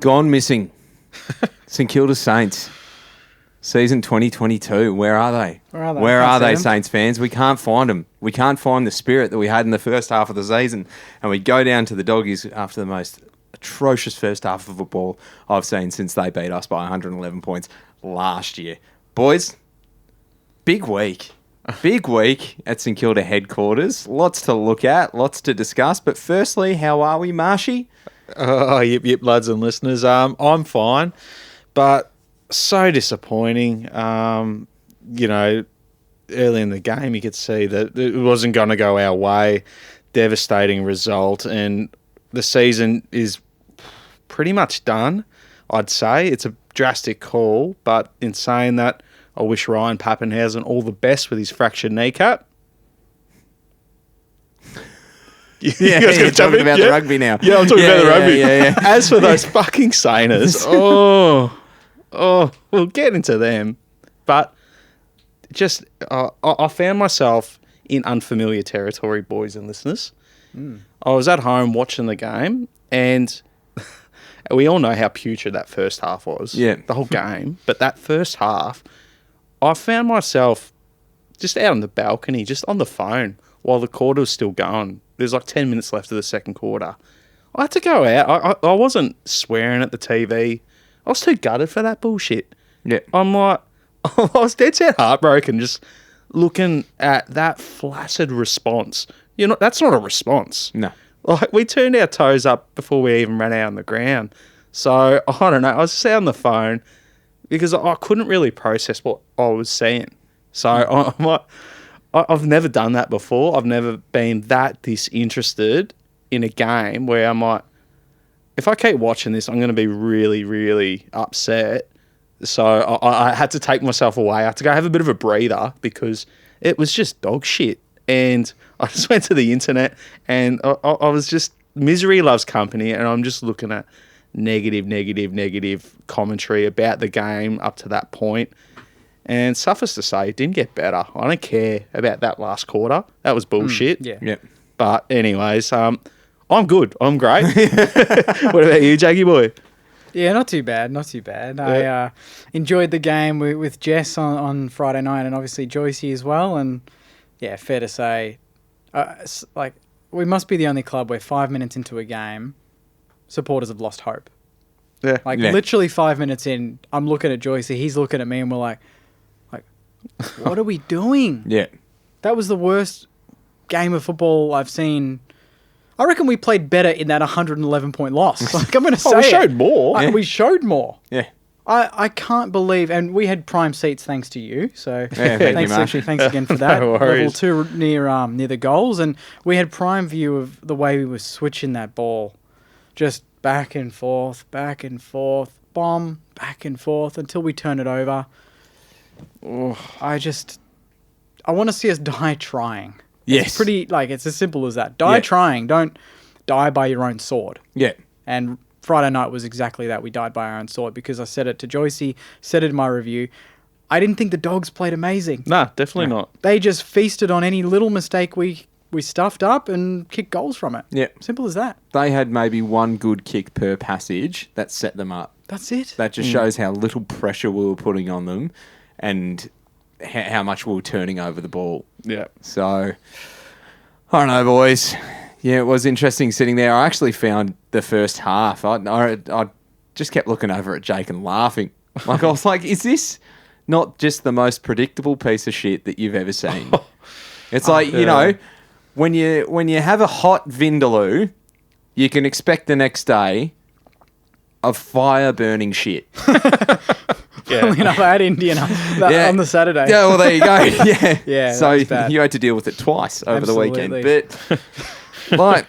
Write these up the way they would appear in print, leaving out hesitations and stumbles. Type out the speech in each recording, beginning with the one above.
Gone missing. St Kilda Saints. Season 2022. Where are they? Where are they, Saints fans? We can't find them. We can't find the spirit that we had in the first half of the season. And we go down to the Doggies after the most atrocious first half of football I've seen since they beat us by 111 points last year. Boys, big week. Big week at St Kilda headquarters. Lots to look at, lots to discuss. But firstly, how are we, Marshy? Oh, yip, lads and listeners. I'm fine, but so disappointing. Early in the game, you could see that it wasn't going to go our way. Devastating result, and the season is pretty much done, I'd say. It's a drastic call, but in saying that, I wish Ryan Pappenhausen all the best with his fractured kneecap. You're talking about the rugby now. Yeah, I'm talking about the rugby. Yeah. As for those fucking Sainers, we'll get into them. But just, I found myself in unfamiliar territory, boys and listeners. I was at home watching the game, and we all know how putrid that first half was. Yeah. The whole game. But that first half, I found myself just out on the balcony, just on the phone, while the quarter was still going. There's like 10 minutes left of the second quarter. I had to go out. I wasn't swearing at the TV. I was too gutted for that bullshit. Yeah. I'm like, I was dead set heartbroken just looking at that flaccid response. That's not a response. No. Like, we turned our toes up before we even ran out on the ground. So, I don't know. I was just out on the phone because I couldn't really process what I was seeing. So, I'm like, I've never done that before. I've never been that disinterested in a game where I'm like, if I keep watching this, I'm going to be really, really upset. So I had to take myself away. I had to go have a bit of a breather because it was just dog shit. And I just went to the internet and I was just, misery loves company, and I'm just looking at negative commentary about the game up to that point. And suffice to say, it didn't get better. I don't care about that last quarter. That was bullshit. Yeah. But anyways, I'm good. I'm great. What about you, Jackie boy? Yeah, not too bad. I enjoyed the game with Jess on Friday night, and obviously Joycey as well. And yeah, fair to say, we must be the only club where 5 minutes into a game, supporters have lost hope. Yeah. Literally 5 minutes in, I'm looking at Joycey, he's looking at me, and we're like, what are we doing? Yeah. That was the worst game of football I've seen. I reckon we played better in that 111-point loss. I'm going to say we showed more. We showed more. Yeah. I can't believe, and we had prime seats thanks to you. So thanks again for that. No worries. Level 2 near the goals, and we had prime view of the way we were switching that ball, just back and forth, bomb, back and forth until we turn it over. I want to see us die trying. Yes. It's pretty, it's as simple as that. Die trying. Don't die by your own sword. Yeah. And Friday night was exactly that. We died by our own sword because I said it to Joycey, said it in my review. I didn't think the Dogs played amazing. Nah, definitely not. They just feasted on any little mistake we stuffed up and kicked goals from it. Yeah. Simple as that. They had maybe one good kick per passage that set them up. That's it. That just shows how little pressure we were putting on them and how much we were turning over the ball. Yeah. So, I don't know, boys. Yeah, it was interesting sitting there. I actually found the first half. I just kept looking over at Jake and laughing. I was like, is this not just the most predictable piece of shit that you've ever seen? It's like, when you have a hot Vindaloo, you can expect the next day of fire-burning shit. Funnily enough, I had Indian on the Saturday. Yeah, well, there you go. Yeah. Yeah, so bad. you had to deal with it twice over Absolutely. the weekend. But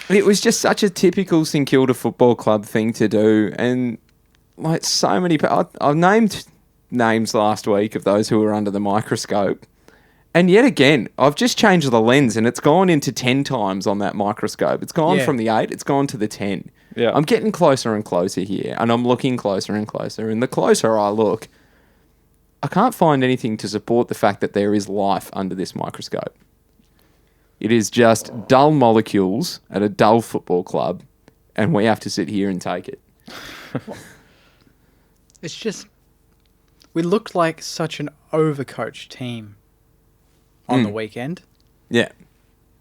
it was just such a typical St Kilda Football Club thing to do. And so many... I've named names last week of those who were under the microscope. And yet again, I've just changed the lens and it's gone into 10 times on that microscope. It's gone from the 8, it's gone to the 10. Yeah. I'm getting closer and closer here, and I'm looking closer and closer. And the closer I look, I can't find anything to support the fact that there is life under this microscope. It is just dull molecules at a dull football club, and we have to sit here and take it. It's just, we looked like such an overcoached team on the weekend. Yeah.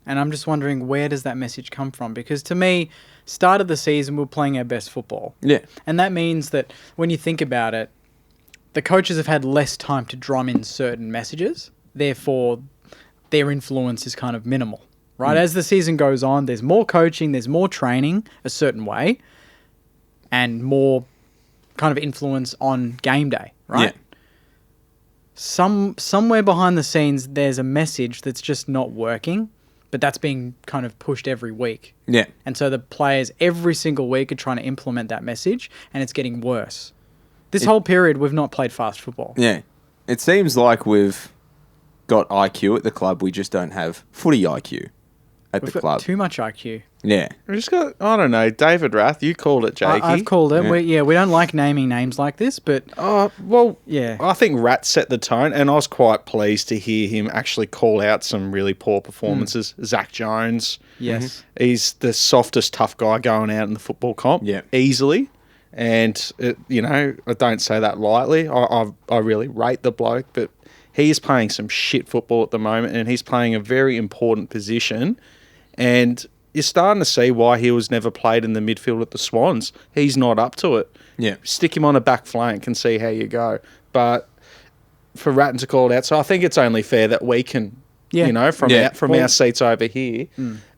And I'm just wondering, where does that message come from? Because to me, start of the season, we're playing our best football. Yeah. And that means that when you think about it, the coaches have had less time to drum in certain messages. Therefore, their influence is kind of minimal, right? As the season goes on, there's more coaching, there's more training a certain way, and more kind of influence on game day, right? Yeah. Somewhere behind the scenes, there's a message that's just not working, but that's being kind of pushed every week. Yeah. And so the players every single week are trying to implement that message, and it's getting worse. This whole period, we've not played fast football. Yeah. It seems like we've got IQ at the club. We just don't have footy IQ at We've the got club. too much IQ. Yeah. We just got, I don't know, David Rath, you called it, Jakey. I've called it. Yeah. We don't like naming names like this, but Well, yeah. I think Rat set the tone, and I was quite pleased to hear him actually call out some really poor performances. Zach Jones. Yes. He's the softest, tough guy going out in the football comp. Yeah. Easily. And, I don't say that lightly. I really rate the bloke, but he is playing some shit football at the moment, and he's playing a very important position. And you're starting to see why he was never played in the midfield at the Swans. He's not up to it. Yeah. Stick him on a back flank and see how you go. But for Ratten to call it out, so I think it's only fair that we can, from our seats over here,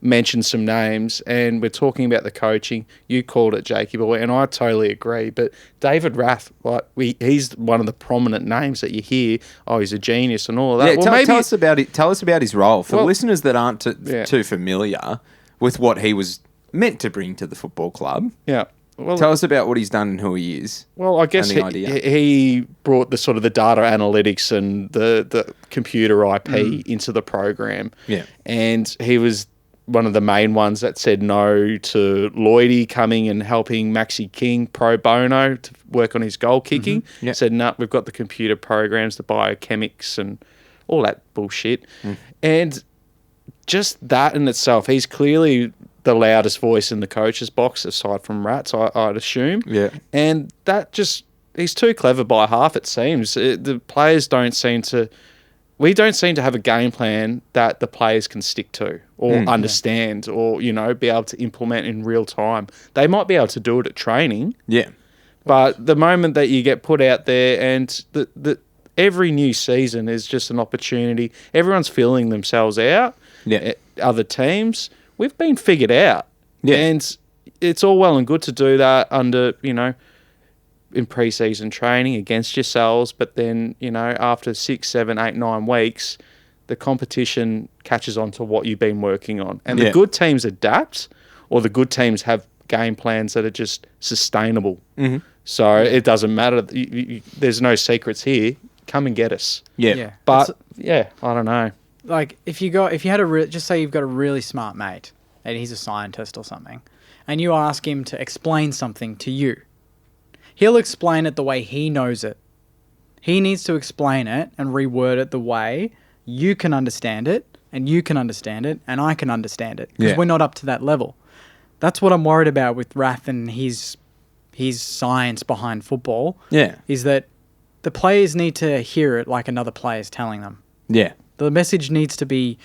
mention some names. And we're talking about the coaching. You called it, Jakey boy, and I totally agree. But David Rath, he's one of the prominent names that you hear. Oh, he's a genius and all of that. Yeah, tell us about it. Tell us about his role for listeners that aren't too familiar with what he was meant to bring to the football club. Yeah. Well, tell us about what he's done and who he is. Well, I guess he brought the sort of the data analytics and the computer IP into the program. Yeah. And he was one of the main ones that said no to Lloydie coming and helping Maxi King pro bono to work on his goal kicking. Mm-hmm. Yep. Said, no, we've got the computer programs, the biochemics and all that bullshit. And just that in itself, he's clearly the loudest voice in the coach's box, aside from Rats, I'd assume. Yeah. And that just, he's too clever by half, it seems. The players we don't seem to have a game plan that the players can stick to or understand or, be able to implement in real time. They might be able to do it at training. Yeah. But the moment that you get put out there and every new season is just an opportunity, everyone's feeling themselves out. Yeah. Other teams, we've been figured out. Yeah. And it's all well and good to do that under, in pre-season training against yourselves. But then, after 6, 7, 8, 9 weeks, the competition catches on to what you've been working on. And the good teams adapt, or the good teams have game plans that are just sustainable. Mm-hmm. So it doesn't matter. There's no secrets here. Come and get us. Yeah. But, I don't know. Like, just say you've got a really smart mate, and he's a scientist or something, and you ask him to explain something to you. He'll explain it the way he knows it. He needs to explain it and reword it the way you can understand it, and you can understand it, and I can understand it, because we're not up to that level. That's what I'm worried about with Rath and his science behind football. Yeah, is that the players need to hear it like another player's telling them. Yeah. The message needs to be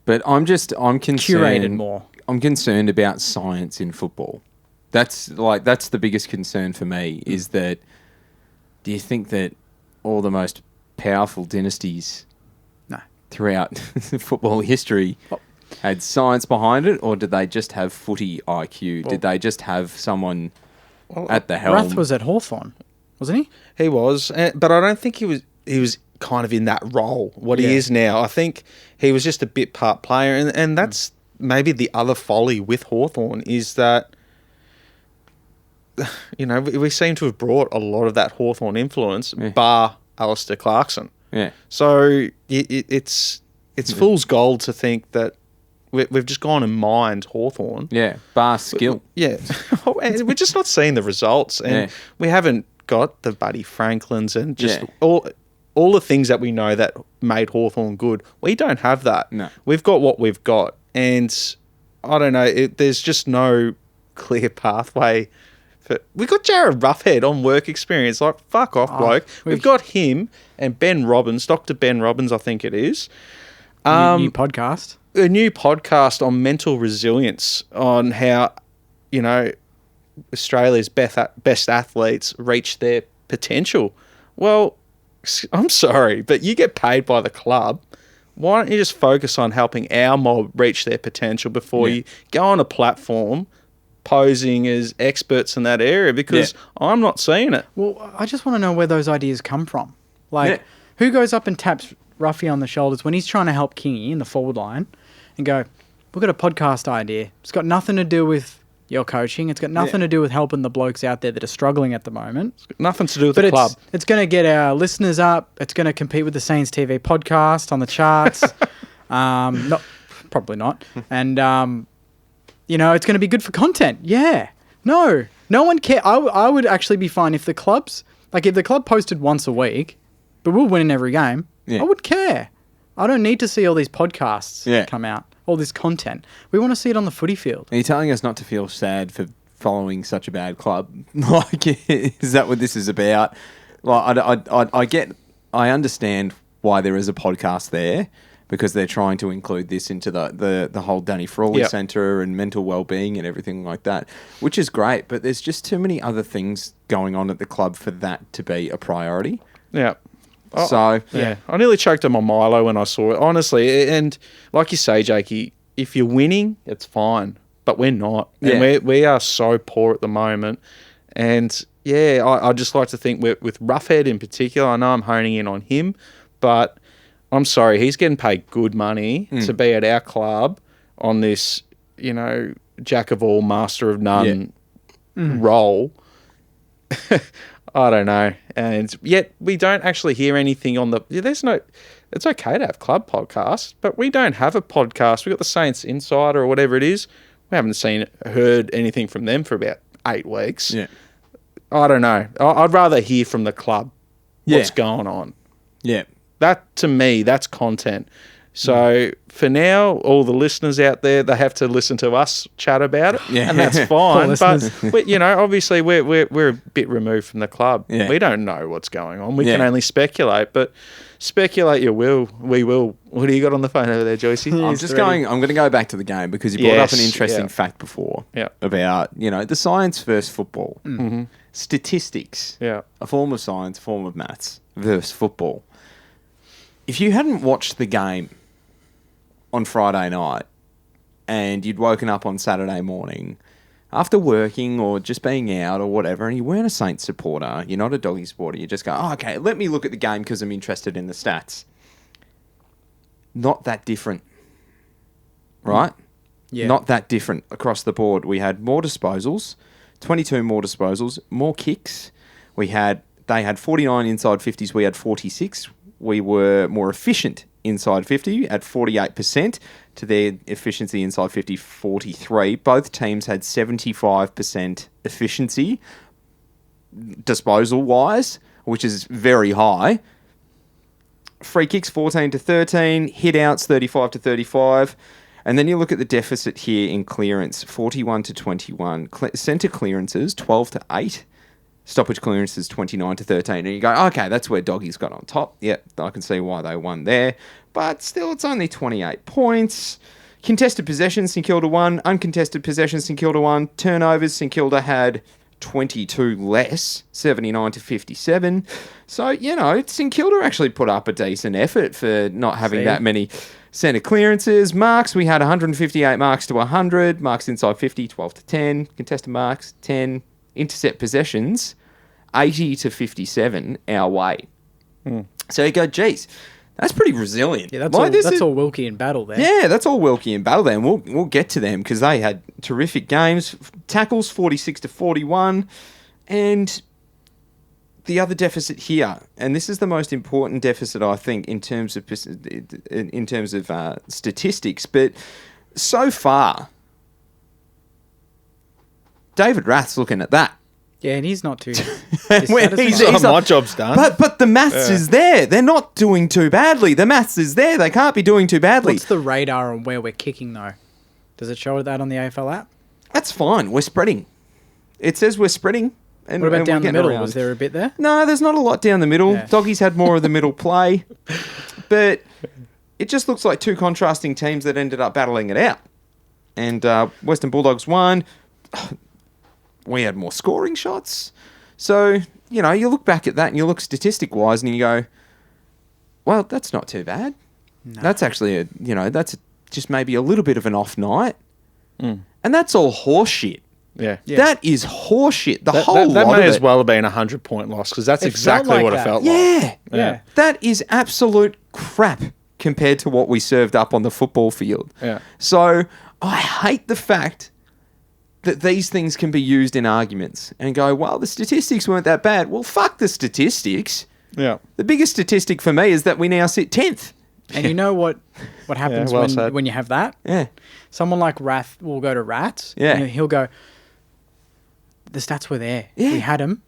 concerned, curated more. I'm concerned about science in football. That's the biggest concern for me, is that, do you think that all the most powerful dynasties throughout football history had science behind it, or did they just have footy IQ? Did they just have someone at the helm? Rath was at Hawthorn, wasn't he? He was, but I don't think he was kind of in that role, he is now. I think he was just a bit part player, and that's maybe the other folly with Hawthorn, is that, we seem to have brought a lot of that Hawthorn influence, bar Alistair Clarkson. Yeah. So it's fool's gold to think that we've just gone and mined Hawthorn. Yeah, bar skill. Yeah. And we're just not seeing the results, and we haven't got the Buddy Franklins and just all the things that we know that made Hawthorn good. We don't have that. No. We've got what we've got. And I don't know, there's just no clear pathway We got Jared Roughhead on work experience. Like, fuck off, bloke. We've got him and Ben Robbins, Dr. Ben Robbins, I think it is. New podcast. A new podcast on mental resilience, on how, Australia's best athletes reach their potential. Well, I'm sorry, but you get paid by the club. Why don't you just focus on helping our mob reach their potential before you go on a platform posing as experts in that area? Because I'm not seeing it. Well, I just want to know where those ideas come from. Like, who goes up and taps Ruffy on the shoulders when he's trying to help Kingy in the forward line and go, we've got a podcast idea. It's got nothing to do with your coaching. It's got nothing to do with helping the blokes out there that are struggling at the moment. It's got nothing to do with the club. It's going to get our listeners up. It's going to compete with the Saints TV podcast on the charts. Probably not. And, it's going to be good for content. Yeah. No one cares. I would actually be fine if the clubs, if the club posted once a week, but we're winning every game, I would care. I don't need to see all these podcasts come out. All this content. We want to see it on the footy field. Are you telling us not to feel sad for following such a bad club? Is that what this is about? I understand why there is a podcast there, because they're trying to include this into the whole Danny Frawley Centre and mental well-being and everything like that, which is great, but there's just too many other things going on at the club for that to be a priority. Yeah. I nearly choked on my Milo when I saw it, honestly. And like you say, Jakey, if you're winning, it's fine, but we're not. And we are so poor at the moment. And I just like to think with Roughhead in particular, I know I'm honing in on him, but I'm sorry, he's getting paid good money to be at our club on this, jack of all, master of none role. I don't know. And yet we don't actually hear anything on it's okay to have club podcasts, but we don't have a podcast. We've got the Saints Insider or whatever it is. We haven't heard anything from them for about 8 weeks. Yeah. I don't know. I'd rather hear from the club what's going on. Yeah. That, to me, that's content. So for now, all the listeners out there, they have to listen to us chat about it, and that's fine. But obviously, we're a bit removed from the club. Yeah. We don't know what's going on. We can only speculate. But speculate you will. We will. What do you got on the phone over there, Joycey? I'm going to go back to the game because you brought up an interesting fact before about the science versus football, statistics, a form of science, a form of maths versus football. If you hadn't watched the game on Friday night and you'd woken up on Saturday morning after working or just being out or whatever, and you weren't a Saints supporter, you're not a Doggy supporter, you just go, okay, let me look at the game because I'm interested in the stats. Not that different, right? Yeah. Not that different across the board. We had more disposals, 22 more disposals, more kicks. They had 49 inside 50s, we had 46. We were more efficient inside 50 at 48% to their efficiency inside 50, 43. Both teams had 75% efficiency disposal-wise, which is very high. Free kicks 14-13, hit-outs 35-35. And then you look at the deficit here in clearance, 41-21. Centre clearances, 12-8. Stoppage clearances 29-13, and you go, okay, that's where Doggies got on top. Yep, I can see why they won there, but still, it's only 28 points. Contested possessions, St Kilda won. Uncontested possessions, St Kilda won. Turnovers, St Kilda had 22 less, 79-57. So St Kilda actually put up a decent effort for not having that many centre clearances. Marks, we had 158 marks to 100. Marks inside 50, 12-10. Contested marks, 10. Intercept possessions, 80-57 our way. So you go, geez, that's pretty resilient. Yeah, that's all Wilkie in battle there. Yeah, that's all Wilkie in battle there, and we'll get to them because they had terrific games. Tackles 46-41, and the other deficit here, and this is the most important deficit I think in terms of statistics, but so far, David Rath's looking at that. Yeah, and he's not too... my job's done. But the maths is there. They're not doing too badly. The maths is there. They can't be doing too badly. What's the radar on where we're kicking, though? Does it show that on the AFL app? That's fine. We're spreading. it says we're spreading. And, What about and down we're the getting middle? around. Was there a bit there? No, there's not a lot down the middle. Yeah. Doggies had more of the middle play. But it just looks like two contrasting teams that ended up battling it out. And Western Bulldogs won. We had more scoring shots. So, you look back at that and you look statistic-wise and you go, well, that's not too bad. No. That's actually, that's just maybe a little bit of an off night. And that's all horse shit. Yeah. That is horseshit. That may as well have been a 100-point loss because that's exactly what it felt like. Yeah. That is absolute crap compared to what we served up on the football field. Yeah. So I hate the fact that these things can be used in arguments and go, well, the statistics weren't that bad. Well, fuck the statistics. Yeah. The biggest statistic for me is that we now sit 10th. And you know what happens when you have that? Yeah. Someone like Rath will go to Rats. Yeah. And he'll go, the stats were there. Yeah. We had them.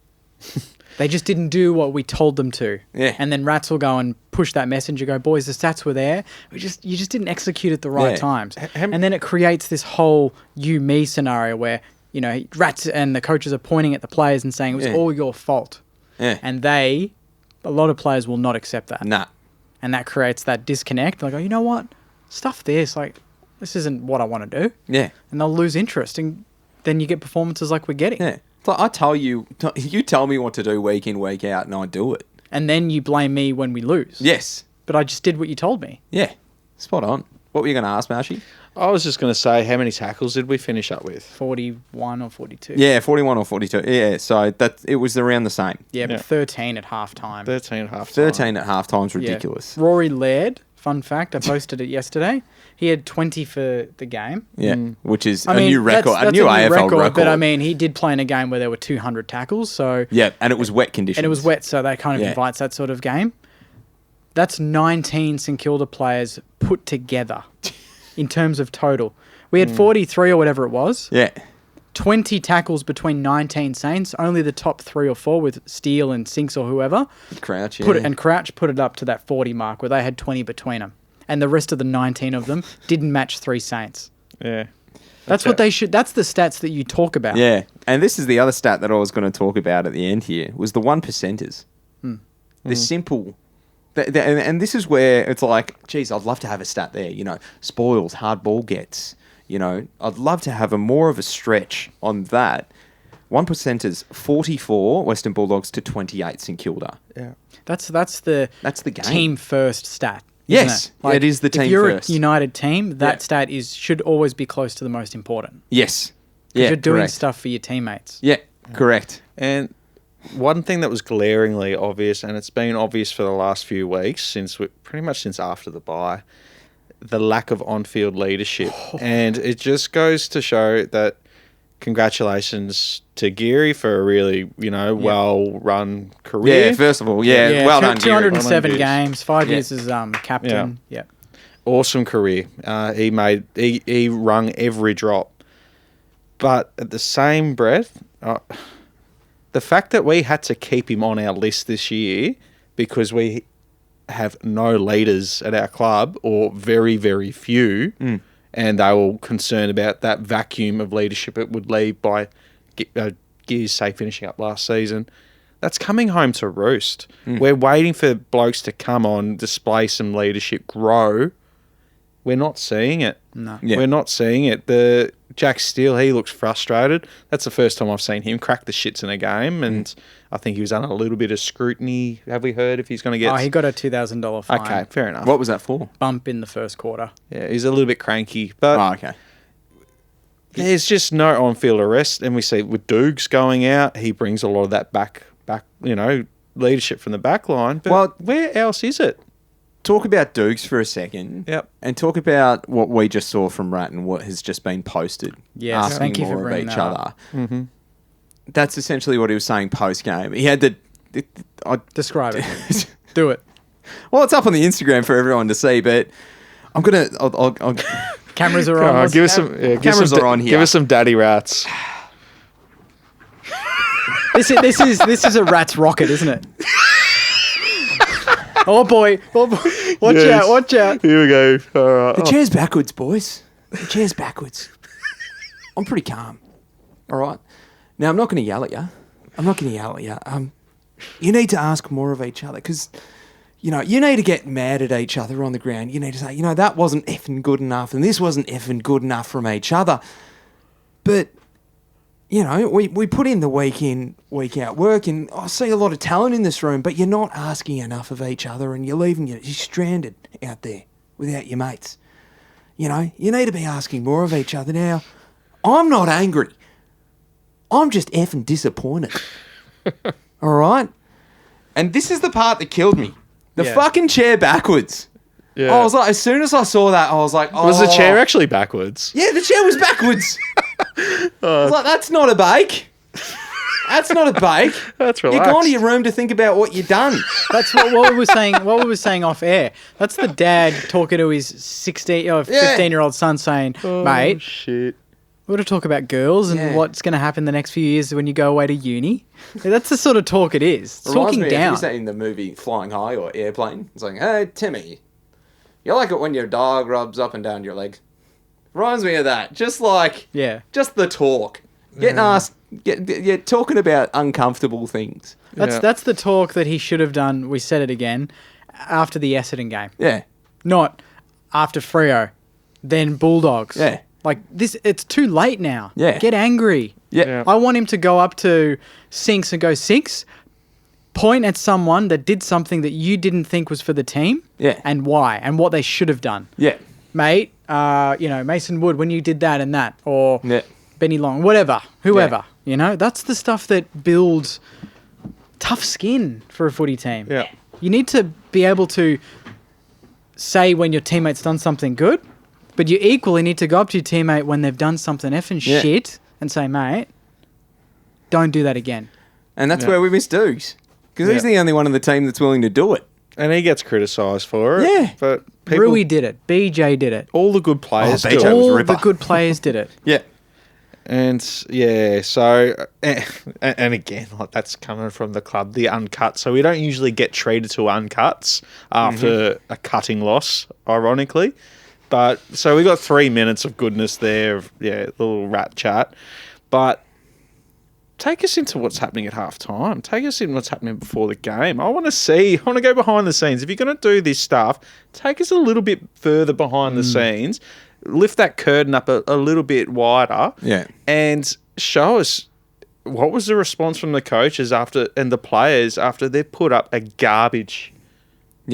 They just didn't do what we told them to. Yeah. And then Rats will go and push that message and go, boys, the stats were there. You just didn't execute at the right times. And then it creates this whole you-me scenario where, Rats and the coaches are pointing at the players and saying it was all your fault. Yeah. And a lot of players will not accept that. Nah. And that creates that disconnect. Like, oh, you know what? Stuff this. Like, this isn't what I want to do. Yeah. And they'll lose interest. And then you get performances like we're getting. Yeah. So I tell you, you tell me what to do week in, week out, and I do it. And then you blame me when we lose. Yes. But I just did what you told me. Yeah. Spot on. What were you going to ask, Marshy? I was just going to say, how many tackles did we finish up with? 41 or 42. Yeah, 41 or 42. Yeah, so it was around the same. Yeah, but 13 at halftime. 13 at halftime. 13 at halftime is ridiculous. Yeah. Rory Laird, fun fact, I posted it yesterday. He had 20 for the game. Yeah, which is a new record, a new AFL record. But I mean, he did play in a game where there were 200 tackles. So yeah, and it was wet conditions. And it was wet, so that kind of invites that sort of game. That's 19 St Kilda players put together in terms of total. We had 43 or whatever it was. Yeah. 20 tackles between 19 Saints. Only the top 3 or 4 with Steele and Sinks or whoever. Crouch, And Crouch put it up to that 40 mark where they had 20 between them. And the rest of the 19 of them didn't match 3 Saints. Yeah. That's what they should... That's the stats that you talk about. Yeah. And this is the other stat that I was going to talk about at the end here, was the 1%ers. The simple... And this is where it's like, geez, I'd love to have a stat there. Spoils, hard ball gets. I'd love to have more of a stretch on that. 1%ers, 44 Western Bulldogs to 28 St Kilda. Yeah. That's the game. Team first stat. Yes, it is the team first. If you're a united team, that stat should always be close to the most important. Yes. Because you're doing stuff for your teammates. Yeah, correct. And one thing that was glaringly obvious, and it's been obvious for the last few weeks, pretty much since after the bye, the lack of on-field leadership. And it just goes to show that congratulations to Geary for a really, well-run career. Yeah, first of all, well done, 207 Geary. games, 5 years as captain. Yeah. Awesome career. He wrung every drop. But at the same breath, the fact that we had to keep him on our list this year because we have no leaders at our club, or very, very few, and they were concerned about that vacuum of leadership it would leave by Gears, say, finishing up last season. That's coming home to roost. We're waiting for blokes to come on, display some leadership, grow. We're not seeing it. No. Yeah. We're not seeing it. The Jack Steele, he looks frustrated. That's the first time I've seen him crack the shits in a game, and I think he was under a little bit of scrutiny. Have we heard if he's going to get... Oh, he got a $2,000 fine. Okay, fair enough. What was that for? Bump in the first quarter. Yeah, he's a little bit cranky. But okay. There's just no on-field arrest, and we see with Dukes going out, he brings a lot of that back, leadership from the back line. But where else is it? Talk about Dukes for a second. Yep. And talk about what we just saw from Ratten, what has just been posted. Yes, asking thank you for more of bringing each that other. up. Mm-hmm. That's essentially what he was saying post-game. He had Describe it. Do it. Well, it's up on the Instagram for everyone to see, but I'm going to... Cameras are on. Give us some... cameras are on here. Give us some daddy rats. This is a rat's rocket, isn't it? Oh boy. Watch out. Here we go. All right. The chair's backwards, boys. The chair's backwards. I'm pretty calm. All right. Now, I'm not going to yell at you. You need to ask more of each other because, you need to get mad at each other on the ground. You need to say, that wasn't effing good enough and this wasn't effing good enough from each other. But, we put in the week out work and I see a lot of talent in this room, but you're not asking enough of each other and you're stranded out there without your mates. You need to be asking more of each other. Now, I'm not angry. I'm just effing disappointed. All right? And this is the part that killed me. The fucking chair backwards. Yeah. I was like, as soon as I saw that, I was like, oh. Was the chair actually backwards? Yeah, the chair was backwards. I was like, that's not a bake. That's not a bake. That's relaxed. You're going to your room to think about what you've done. That's what we were saying. What we were saying off air. That's the dad talking to his 15-year-old son, saying, "Mate, shit. we're going to talk about girls and what's going to happen the next few years when you go away to uni." That's the sort of talk it is. It's talking down. Is that in the movie Flying High or Airplane? It's like, hey, Timmy, you like it when your dog rubs up and down your leg? Reminds me of that. Just the talk. Getting asked. You're talking about uncomfortable things. That's the talk that he should have done. We said it again after the Essendon game. Yeah, not after Freo, then Bulldogs. Yeah, like this. It's too late now. Yeah, get angry. Yeah, I want him to go up to Sinks and go, Sinks, point at someone that did something that you didn't think was for the team. Yeah, and why and what they should have done. Yeah, mate. Mason Wood when you did that and that, or Benny Long, whoever. Yeah. That's the stuff that builds tough skin for a footy team. Yeah. You need to be able to say when your teammate's done something good, but you equally need to go up to your teammate when they've done something effing shit and say, mate, don't do that again. And that's where we miss Dukes. Because he's the only one on the team that's willing to do it. And he gets criticised for it. Yeah. But Rui did it. BJ did it. All the good players did it. All the good players did it. Yeah. And so and again, like that's coming from the club, the uncut. So we don't usually get treated to uncuts after a cutting loss, ironically. But so we got 3 minutes of goodness there, little rat chat. But take us into what's happening at half time. Take us in what's happening before the game. I want to go behind the scenes. If you're going to do this stuff, take us a little bit further behind the scenes. Lift that curtain up a little bit wider, and show us what was the response from the coaches and the players after they put up a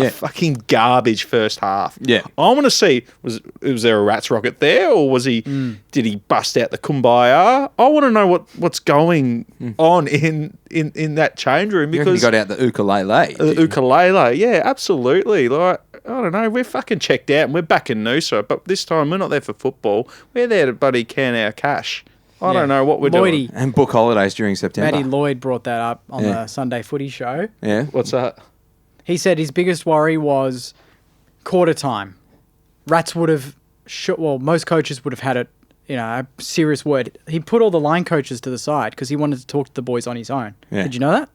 fucking garbage first half. Yeah, I want to see was there a rat's rocket there, or did he bust out the kumbaya? I want to know what's going on in that change room because you got out the ukulele. Yeah, absolutely. Like, I don't know, we're fucking checked out and we're back in Noosa, but this time we're not there for football. We're there to bloody can our cash. I don't know what we're doing. And book holidays during September. Matty Lloyd brought that up on the Sunday Footy Show. Yeah. What's that? He said his biggest worry was quarter time. Rats would have, most coaches would have had a serious word. He put all the line coaches to the side because he wanted to talk to the boys on his own. Yeah. Did you know that?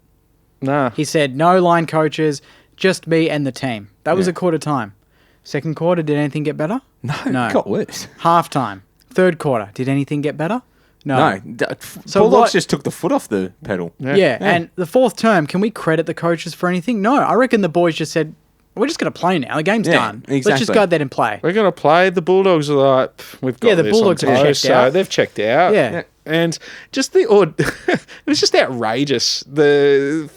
Nah. He said, no line coaches, just me and the team. That was a quarter time. Second quarter, did anything get better? No. It got worse. Half time. Third quarter, did anything get better? No. So Bulldogs just took the foot off the pedal. Yeah, and the fourth term, can we credit the coaches for anything? No, I reckon the boys just said, we're just going to play now. The game's done. Exactly. Let's just go out there and play. We're going to play. The Bulldogs are like, we've got the Bulldogs have checked out. So they've checked out. Yeah. And just it was just outrageous. They're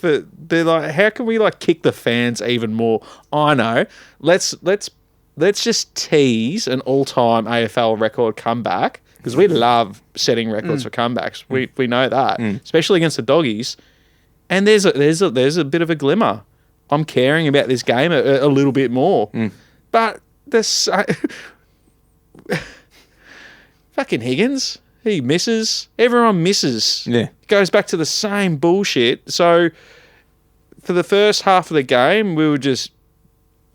like, how can we kick the fans even more? I know. Let's just tease an all-time AFL record comeback because we love setting records for comebacks. We know that, especially against the Doggies. And there's a bit of a glimmer. I'm caring about this game a little bit more. But this fucking Higgins. He misses. Everyone misses. Yeah. Goes back to the same bullshit. So for the first half of the game, we were just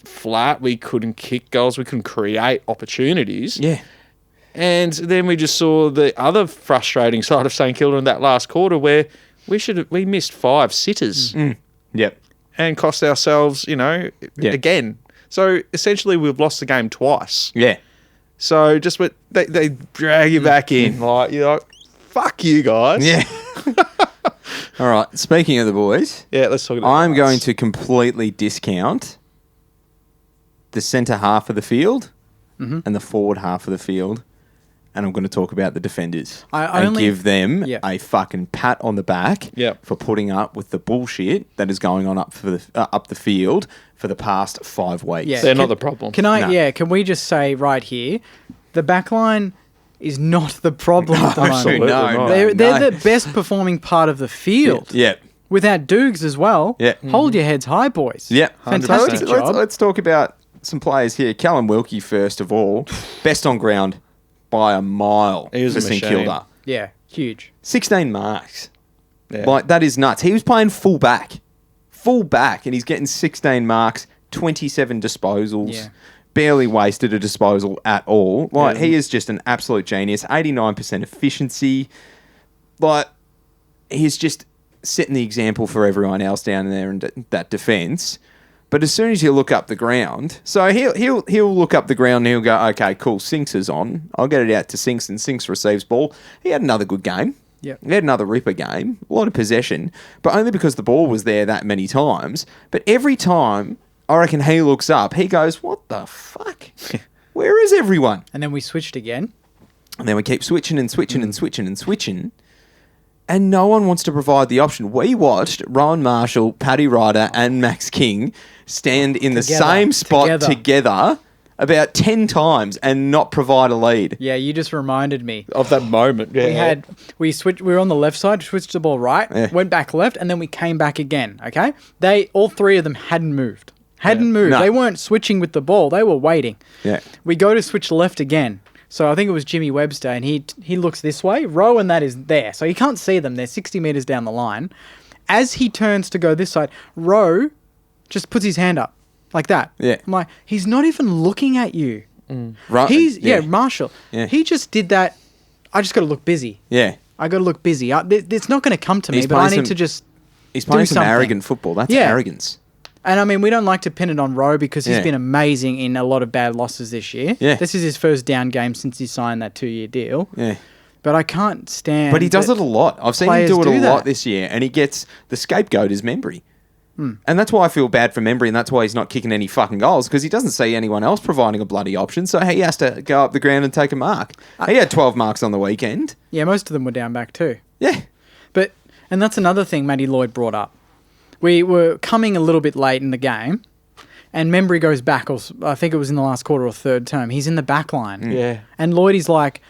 flat. We couldn't kick goals. We couldn't create opportunities. Yeah. And then we just saw the other frustrating side of St Kilda in that last quarter where we missed 5 sitters. Yep. And cost ourselves, again. So essentially we've lost the game twice. Yeah. So just they drag you back in, you're like, fuck you guys. Yeah. All right. Speaking of the boys, Yeah, let's talk about I'm that. going to completely discount the centre half of the field and the forward half of the field, and I'm going to talk about the defenders and give them a fucking pat on the back for putting up with the bullshit that is going on up the field for the past 5 weeks. Yeah, they're not the problem. Can we just say right here, the backline is not the problem at the moment. Absolutely not. They're the best performing part of the field. Yeah. Without Dukes as well. Yeah. Hold your heads high, boys. Yeah. Fantastic job. Let's talk about some players here. Callum Wilkie, first of all, best on ground by a mile He was for a St machine. Kilda. Yeah, huge. 16 marks. Yeah. Like, that is nuts. He was playing full back, and he's getting 16 marks, 27 disposals. Yeah. Barely wasted a disposal at all. Like, he is just an absolute genius. 89% efficiency. Like, he's just setting the example for everyone else down there in that defence. But as soon as you look up the ground, so he'll look up the ground and he'll go, okay, cool, Sinks is on. I'll get it out to Sinks, and Sinks receives ball. He had another good game. Yep. He had another ripper game. A lot of possession, but only because the ball was there that many times. But every time, I reckon he looks up, he goes, what the fuck? Where is everyone? And then we switched again. And then we keep switching and switching and switching and switching. And no one wants to provide the option. We watched Rowan Marshall, Paddy Ryder, and Max King stand in the same spot together about 10 times and not provide a lead. Yeah, you just reminded me. Of that moment. Yeah. We were on the left side, switched the ball right, went back left, and then we came back again, okay? All 3 of them hadn't moved. Moved. No. They weren't switching with the ball. They were waiting. Yeah. We go to switch left again. So I think it was Jimmy Webster, and he looks this way. Rowe and that is there. So you can't see them. They're 60 metres down the line. As he turns to go this side, Rowe just puts his hand up like that. Yeah. I'm like, he's not even looking at you. Right. Marshall. Yeah. He just did that. I just got to look busy. Yeah. I got to look busy. It's not going to come to me, He's but I playing need to just He's playing some something. arrogant football. That's arrogance. And I mean, we don't like to pin it on Rowe because he's been amazing in a lot of bad losses this year. Yeah. This is his first down game since he signed that 2-year deal. Yeah. But I can't stand. But he does it a lot. I've seen him do it a lot that. this year, and he gets the scapegoat is Membry. And that's why I feel bad for Membry, and that's why he's not kicking any fucking goals, because he doesn't see anyone else providing a bloody option, so he has to go up the ground and take a mark. He had 12 marks on the weekend. Yeah, most of them were down back too. Yeah. And that's another thing Matty Lloyd brought up. We were coming a little bit late in the game, and Membry goes back, or I think it was in the last quarter or third term. He's in the back line. Yeah. And Lloyd is like,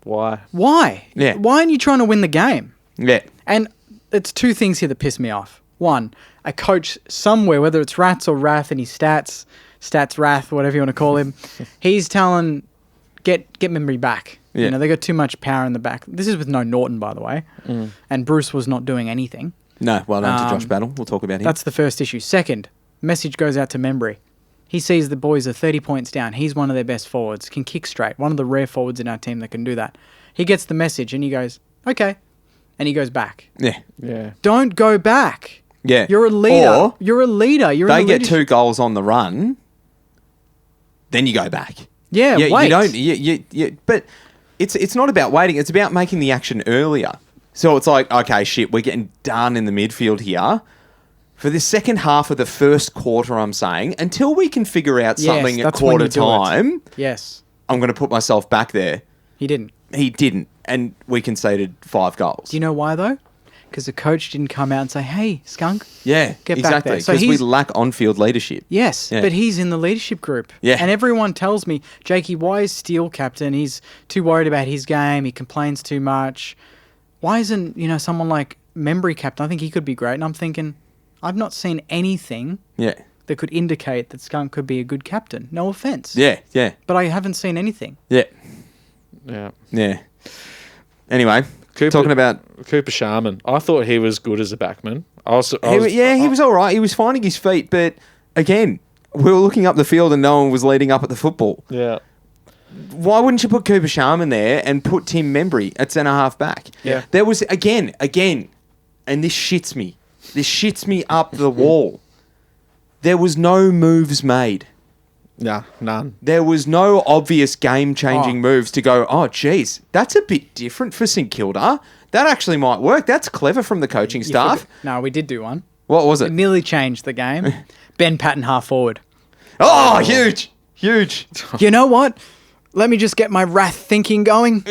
Why? Yeah. Why aren't you trying to win the game? Yeah. And it's 2 things here that piss me off. One, a coach somewhere, whether it's Rats or Rath and his stats Rath, whatever you want to call him, he's telling, get Membry back. Yeah. You know, they got too much power in the back. This is with no Norton, by the way. And Bruce was not doing anything. No, well done to Josh Battle. We'll talk about him. That's the first issue. Second, message goes out to Membry. He sees the boys are 30 points down. He's one of their best forwards, can kick straight. One of the rare forwards in our team that can do that. He gets the message and he goes, okay. And he goes back. Yeah. Yeah. Don't go back. Yeah. You're a leader. Or You're a leader. You're they in the get 2 goals on the run, then you go back. Yeah, wait. You don't. But it's not about waiting. It's about making the action earlier. So it's like, okay, shit, we're getting done in the midfield here. For the second half of the first quarter, I'm saying, until we can figure out something at that's when quarter you do it. time, Yes. I'm going to put myself back there. He didn't. He didn't. And we conceded 5 goals. Do you know why, though? Because the coach didn't come out and say, hey, skunk. Yeah, Get back exactly. there. So Because we he's- lack on-field leadership. Yes, Yeah. but he's in the leadership group. Yeah. And everyone tells me, Jakey, why is Steele captain? He's too worried about his game. He complains too much. Why isn't, someone like Membry captain? I think he could be great. And I'm thinking, I've not seen anything Yeah. that could indicate that Skunk could be a good captain. No offense. Yeah, yeah, But I haven't seen anything. yeah, Yeah. yeah. Anyway, Cooper- talking about... Cooper Sharman. I thought he was good as a backman. I was he was all right. He was finding his feet, but again, we were looking up the field and no one was leading up at the football. Yeah. Why wouldn't you put Cooper Sharman there and put Tim Membry at centre half back? Yeah. There was, again, and this shits me. This shits me up the wall. There was no moves made. Nah, none. There was no obvious game-changing moves to go, oh, geez, that's a bit different for St Kilda. That actually might work. That's clever from the coaching staff. No, we did do one. What was it? It nearly changed the game. Ben Patton half forward. Oh, huge. Huge. You know what? Let me just get my wrath thinking going.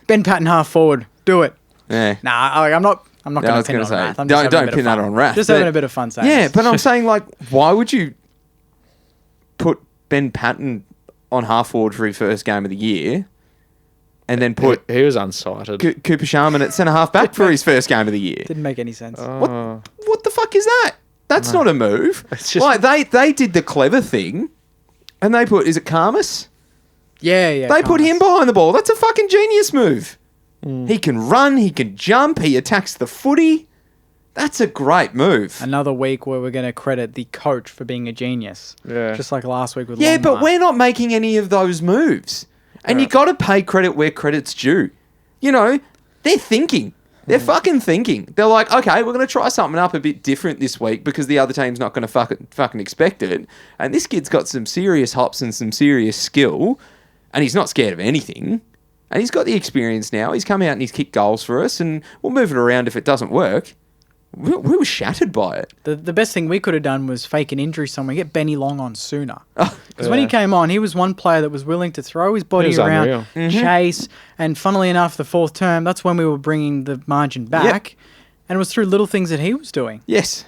Ben Patton half forward. Do it. Yeah. Nah, I'm not going to pin it on wrath. I'm just don't pin that on wrath. Just having a bit of fun saying Yeah, this. but I'm saying, like, why would you put Ben Patton on half forward for his first game of the year and then put He was unsighted. Cooper Sharman at centre half back for his first game of the year? Didn't make any sense. What the fuck is that? That's not a move. It's just- like they did the clever thing and they put, is it Karmas? Yeah. They put him behind the ball. That's a fucking genius move. He can run, he can jump, he attacks the footy. That's a great move. Another week where we're going to credit the coach for being a genius. Yeah. Just like last week with Yeah, Longmire. but we're not making any of those moves. And you got to pay credit where credit's due. You know, they're thinking. They're fucking thinking. They're like, okay, we're going to try something up a bit different this week because the other team's not going to fucking expect it. And this kid's got some serious hops and some serious skill. And he's not scared of anything. And he's got the experience now. He's come out and he's kicked goals for us. And we'll move it around if it doesn't work. We were shattered by it. The best thing we could have done was fake an injury somewhere, get Benny Long on sooner. Oh, Because when he came on, he was one player that was willing to throw his body He was around, unreal. chase, and funnily enough, the fourth term, that's when we were bringing the margin back, and it was through little things that he was doing. Yes.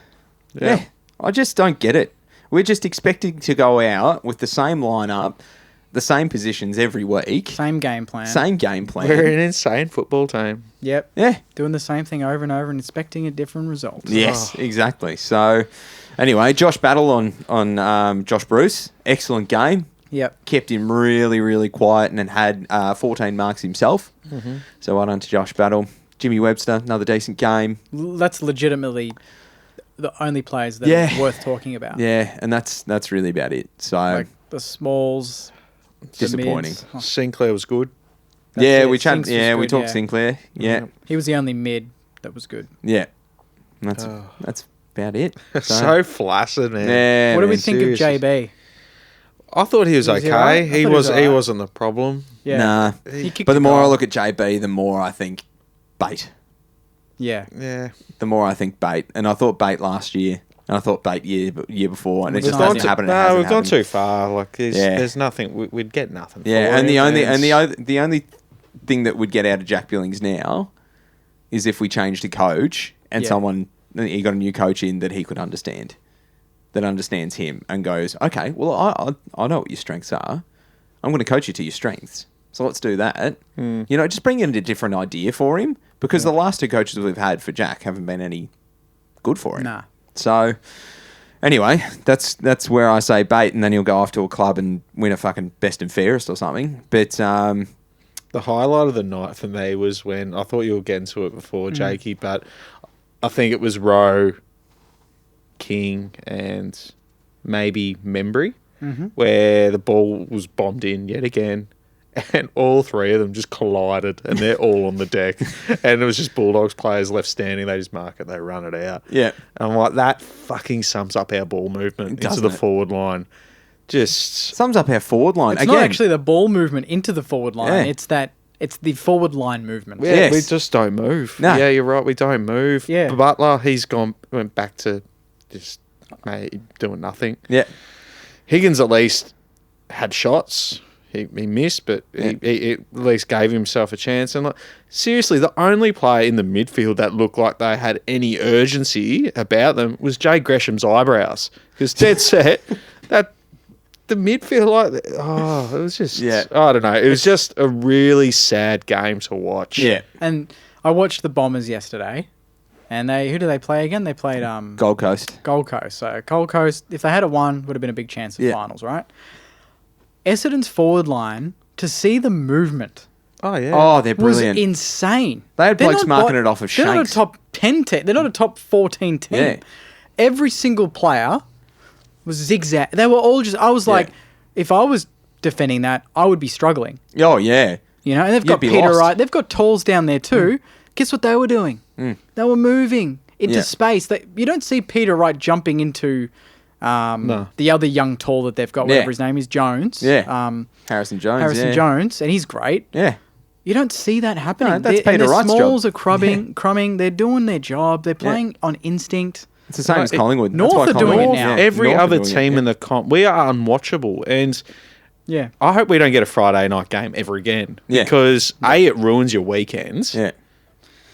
Yeah. I just don't get it. We're just expecting to go out with the same lineup, the same positions every week. Same game plan. Same game plan. We're an insane football team. Yep. Yeah. Doing the same thing over and over and expecting a different result. Yes, exactly. So, anyway, Josh Battle on Josh Bruce. Excellent game. Yep. Kept him really, really quiet and had 14 marks himself. Mm-hmm. So, well done to Josh Battle. Jimmy Webster, another decent game. That's legitimately the only players that are worth talking about. Yeah, and that's really about it. So, Like the smalls. the disappointing. mids. Oh, Sinclair was good. that's Yeah, it. we Sinks was we good, talked Sinclair. Yeah. He was the only mid that was good. Yeah. That's about it. So flaccid, man. Yeah, What do we man. think seriously. of JB? I thought he was Was he okay. alright? I He thought he was. was He alright. wasn't the problem. Yeah. Nah. He kicked But a the more I goal. look at JB, the more I think bait. Yeah. Yeah. The more I think bait. And I thought bait last year. And I thought bait year before. And it We've just gone hasn't too- happened. No, we've gone too far. Like, there's nothing. We'd get nothing. Yeah, for and the him, only the only thing that would get out of Jack Billings now is if we changed the coach and he got a new coach in that he could understand, that understands him and goes, okay, well I know what your strengths are. I'm going to coach you to your strengths. So let's do that. You know, just bring in a different idea for him because the last two coaches we've had for Jack haven't been any good for him. Nah. So, anyway, that's where I say bait, and then he'll go off to a club and win a fucking best and fairest or something. But the highlight of the night for me was when I thought you were getting to it before, Jakey, but I think it was Rowe, King, and maybe Membry, where the ball was bombed in yet again. And all three of them just collided, and they're all on the deck. And it was just Bulldogs players left standing. They just mark it, they run it out. yeah, And I'm like, that fucking sums up our ball movement into Doesn't the it? forward line. Just sums up our forward line. It's Again, not actually the ball movement into the forward line. Yeah. It's the forward line movement. yeah, Yes. we just don't move. No. Yeah, you're right. We don't move. Yeah. Butler, went back to just doing nothing. yeah, Higgins at least had shots. He missed, but he at least gave himself a chance. And like, seriously, the only player in the midfield that looked like they had any urgency about them was Jay Gresham's eyebrows. Because dead set, that the midfield, it was just, I don't know. It was just a really sad game to watch. yeah. And I watched the Bombers yesterday, and who do they play again? They played Gold Coast. Gold Coast. So Gold Coast, if they had won, would have been a big chance of finals, right? Essendon's forward line, to see the movement Oh, yeah. Oh, they're was brilliant. insane. They had They're blokes not marking it off of They're not a shanks. top 10 team. They're not a top 14 team. Yeah. Every single player was zigzag. They were all just... I was like, if I was defending that, I would be struggling. Oh, yeah. You know, and they've You'd got be Peter lost. Wright. They've got Talls down there too. Guess what they were doing? They were moving into Yeah. space. You don't see Peter Wright jumping into No. The other young tall that they've got, whatever his name is, Jones. Yeah. Harrison Jones. Jones, and he's great. Yeah. You don't see that happening. No, that's Peter Wright's job. Smalls are crumbing. They're doing their job. They're playing on instinct. It's the same as Collingwood. North are doing it now. Every other team in the comp, we are unwatchable. And I hope we don't get a Friday night game ever again. Yeah. Because A, it ruins your weekends. Yeah.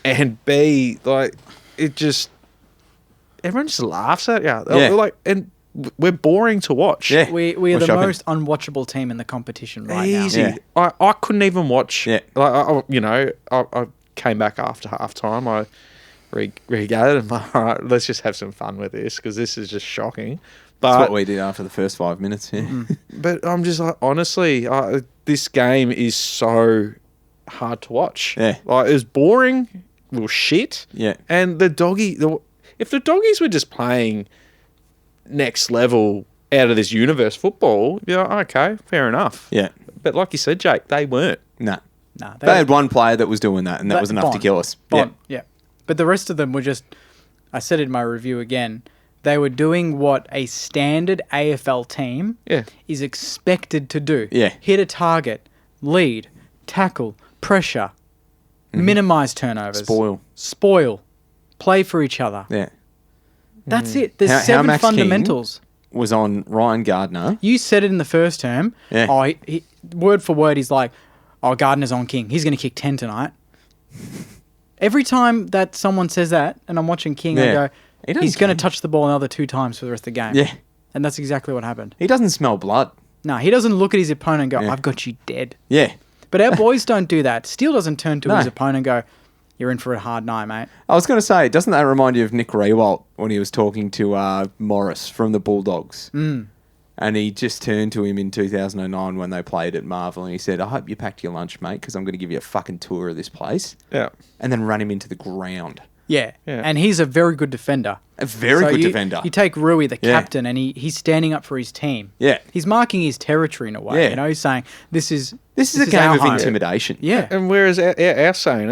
And B, like, it just... Everyone just laughs at you. Yeah. Like, and we're boring to watch. Yeah. We are the most unwatchable team in the competition right now. Easy. Yeah. I couldn't even watch... Yeah. Like, I came back after half-time. I regathered and I'm like, all right, let's just have some fun with this because this is just shocking. But that's what we did after the first 5 minutes. Yeah. But I'm just like, honestly, this game is so hard to watch. Yeah. Like, it was boring. Well, shit. Yeah. And if the doggies were just playing next level out of this universe football, you're like, okay, fair enough. Yeah. But like you said, Jake, they weren't. Nah. They had one player that was doing that, and that was enough to kill us. Yeah. But the rest of them were just, I said it in my review again, they were doing what a standard AFL team is expected to do. Yeah. Hit a target, lead, tackle, pressure, minimise turnovers. Spoil. Play for each other. Yeah. That's it. There's 7 fundamentals. King was on Ryan Gardner. You said it in the first term. Yeah. Oh, he, word for word, he's like, oh, Gardner's on King. He's going to kick 10 tonight. Every time that someone says that, and I'm watching King, I go, he's going to touch the ball another 2 times for the rest of the game. Yeah. And that's exactly what happened. He doesn't smell blood. No, he doesn't look at his opponent and go, I've got you dead. Yeah. But our boys don't do that. Steele doesn't turn to his opponent and go, you're in for a hard night, mate. I was going to say, doesn't that remind you of Nick Rewalt when he was talking to Morris from the Bulldogs? And he just turned to him in 2009 when they played at Marvel and he said, I hope you packed your lunch, mate, because I'm going to give you a fucking tour of this place. Yeah. And then run him into the ground. Yeah. And he's a very good defender. A very good defender. You take Rui, the captain, and he's standing up for his team. Yeah. He's marking his territory in a way. Yeah. You know, he's saying, this is a game of home. intimidation. Yeah. And whereas our saying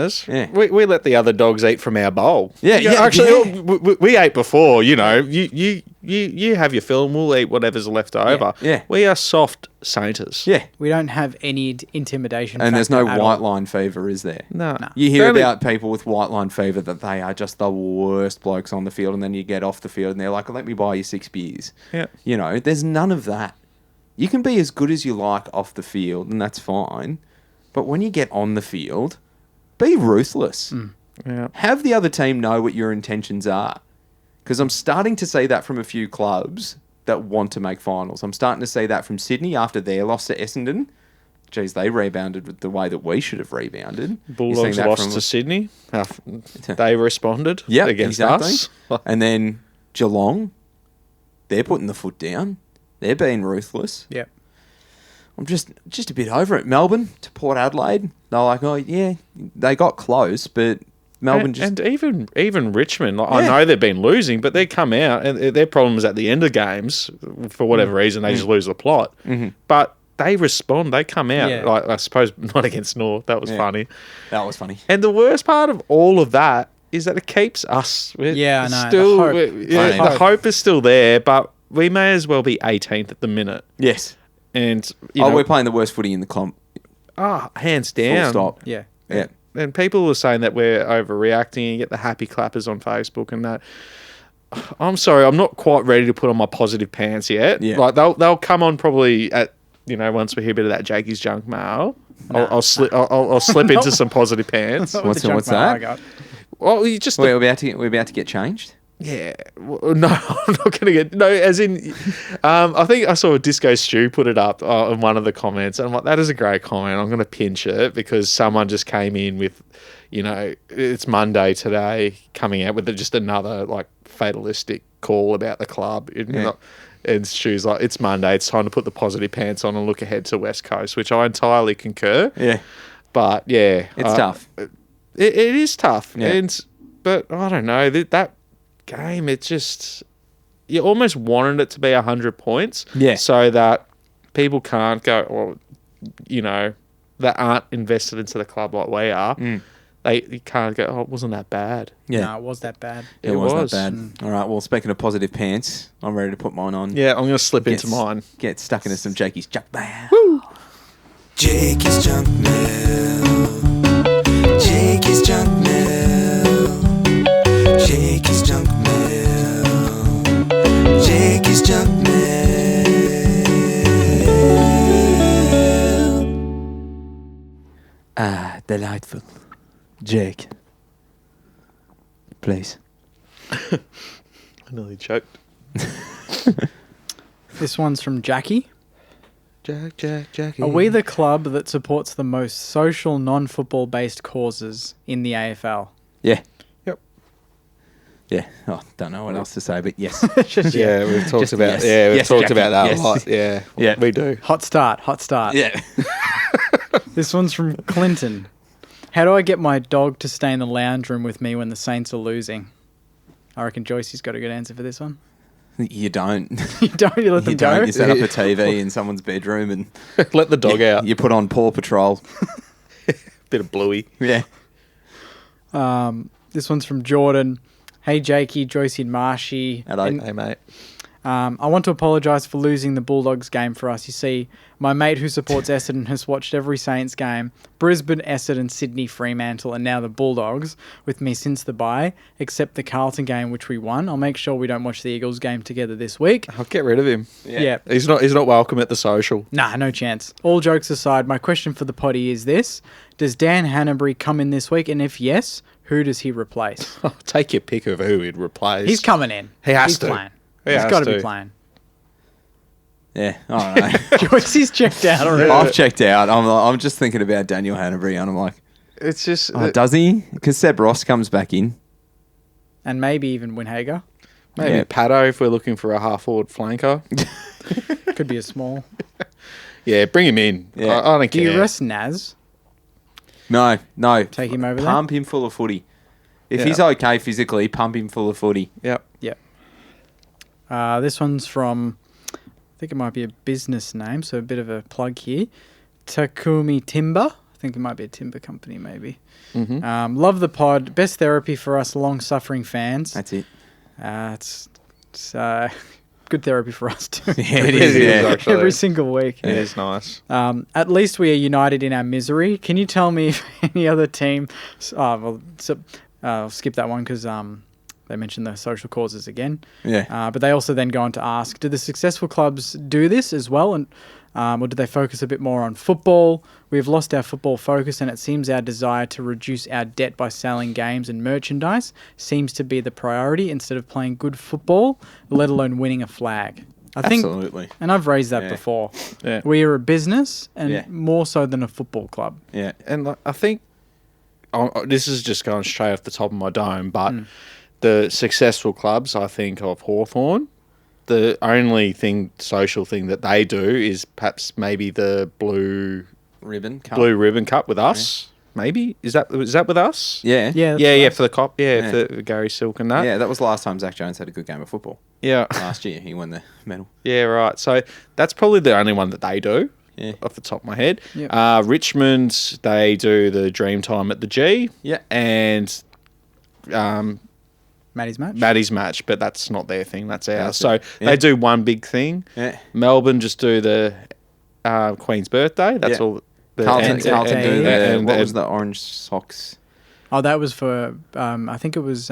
we let the other dogs eat from our bowl. Yeah. Actually, we ate before, you know. You have your fill and we'll eat whatever's left over. Yeah. We are soft sainters. Yeah. We don't have any intimidation. And there's no white line fever, is there? No. You hear about people with white line fever that they are just the worst blokes on the field, and then you get off the field and they're like, let me buy you 6 beers. Yeah. You know, there's none of that. You can be as good as you like off the field, and that's fine. But when you get on the field, be ruthless. Yeah. Have the other team know what your intentions are. Because I'm starting to see that from a few clubs that want to make finals. I'm starting to see that from Sydney after their loss to Essendon. Geez, they rebounded with the way that we should have rebounded. Bulldogs lost to Sydney. They responded against us. And then Geelong, they're putting the foot down. They're being ruthless. Yeah. I'm just a bit over it. Melbourne to Port Adelaide. They're like, oh, yeah, they got close, but Melbourne and even Richmond. Like, I know they've been losing, but they come out and their problem is at the end of games, for whatever reason, they just lose the plot. But they respond. They come out. Yeah. Like, I suppose not against North. That was funny. That was funny. And the worst part of all of that is that it keeps us. I know. Still, The hope is still there, but we may as well be 18th at the minute. Yes. And we're playing the worst footy in the comp. Hands down. Full stop. Yeah. Yeah. And people are saying that we're overreacting. You get the happy clappers on Facebook and that. I'm sorry, I'm not quite ready to put on my positive pants yet. Yeah. Like they'll come on probably at once we hear a bit of that Jakey's junk mail. I'll slip into some positive pants. What's that? Well, you just we're about to get changed. Yeah, well, no, I'm not going to get... No, as in... I think I saw Disco Stew put it up in one of the comments, and I'm like, that is a great comment. I'm going to pinch it because someone just came in with, it's Monday today, coming out with just another, like, fatalistic call about the club. And Stew's like, it's Monday, it's time to put the positive pants on and look ahead to West Coast, which I entirely concur. Yeah. But, yeah. It's tough. It is tough. Yeah. But, I don't know, that game, it just, you almost wanted it to be 100 points, so that people can't go, that aren't invested into the club like we are. you can't go, oh, it wasn't that bad. Yeah. No, it was that bad. It was that bad. All right, well, speaking of positive pants, I'm ready to put mine on. Yeah, I'm going to slip into mine. Get stuck into some Jakey's junk mail. Woo! Jakey's junk mail. Jakey's junk mail. Jakey's junk mail. Jakey's junk mail. Ah, delightful. Jake. Please. I nearly choked. This one's from Jackie. Jackie. Are we the club that supports the most social, non-football based causes in the AFL? Yeah. Yep. Yeah. Oh, don't know what else to say, but yes. Yeah, we've talked Just about yes. we've Yes, talked Jackie, about that yes. a lot. Yeah. Yeah. We do. Hot start. Yeah. This one's from Clinton. How do I get my dog to stay in the lounge room with me when the Saints are losing? I reckon Joycey's got a good answer for this one. You don't. You don't? You let them go? You set up a TV in someone's bedroom and Let the dog out. you put on Paw Patrol. Bit of Bluey. Yeah. This one's from Jordan. Hey, Jakey, Joycey and Marshy. Hello. Hey, mate. I want to apologise for losing the Bulldogs game for us. You see, my mate who supports Essendon has watched every Saints game, Brisbane, Essendon, Sydney, Fremantle, and now the Bulldogs with me since the bye, except the Carlton game, which we won. I'll make sure we don't watch the Eagles game together this week. I'll get rid of him. Yeah. He's not welcome at the social. Nah, no chance. All jokes aside, my question for the potty is this. Does Dan Hanbury come in this week? And if yes, who does he replace? Take your pick of who he'd replace. He's coming in. He has He's to. playing. He He's has got to to. be playing. Yeah. I don't know. Joycey's checked out already. I've checked out. I'm just thinking about Daniel Hanbury and I'm like, It's just... does he? Because Seb Ross comes back in. And maybe even Winhager. maybe yeah. Paddo if we're looking for a half-forward flanker. Could be a small. Yeah, bring him in. Yeah. I don't Do care. you rest Naz? No. Take him over there? Pump him full of footy. If Yeah. he's okay physically, pump him full of footy. Yep. Yep. This one's from, I think it might be a business name, so a bit of a plug here. Takumi Timber. I think it might be a timber company, maybe. Mm-hmm. Love the pod. Best therapy for us long-suffering fans. That's it. It's good therapy for us too. Yeah, it It is. is, Yeah. actually. Every single week. It is nice. At least we are united in our misery. Can you tell me if any other team... I'll skip that one because they mentioned the social causes again. Yeah. But they also then go on to ask, do the successful clubs do this as well? And or do they focus a bit more on football? We've lost our football focus, and it seems our desire to reduce our debt by selling games and merchandise seems to be the priority instead of playing good football, let alone winning a flag. I think, Absolutely. and I've raised that Yeah. before. Yeah. We are a business, and Yeah. more so than a football club. Yeah. And like, I think this is just going straight off the top of my dome, but the successful clubs, I think of Hawthorn, the only social thing that they do is perhaps maybe the Blue Ribbon cup. Ribbon Cup with us. Maybe is that with us? Yeah. Yeah, that's Yeah, right. for the cop. Yeah, Yeah. for Gary Silk and that. Yeah, that was the last time Zach Jones had a good game of football. Yeah, Last year, he won the medal. yeah, right. So that's probably the only one that they do. Yeah. Off the top of my head. Yep. Richmond, they do the Dream Time at the G. Yeah. And Maddie's match. Maddie's match, but that's not their thing. That's ours. That's So it. Yeah. they do one big thing. Yeah. Melbourne just do the Queen's birthday. That's Yeah. all. Carlton and- do and- the, and- what and- was the orange socks? Oh, that was for, I think it was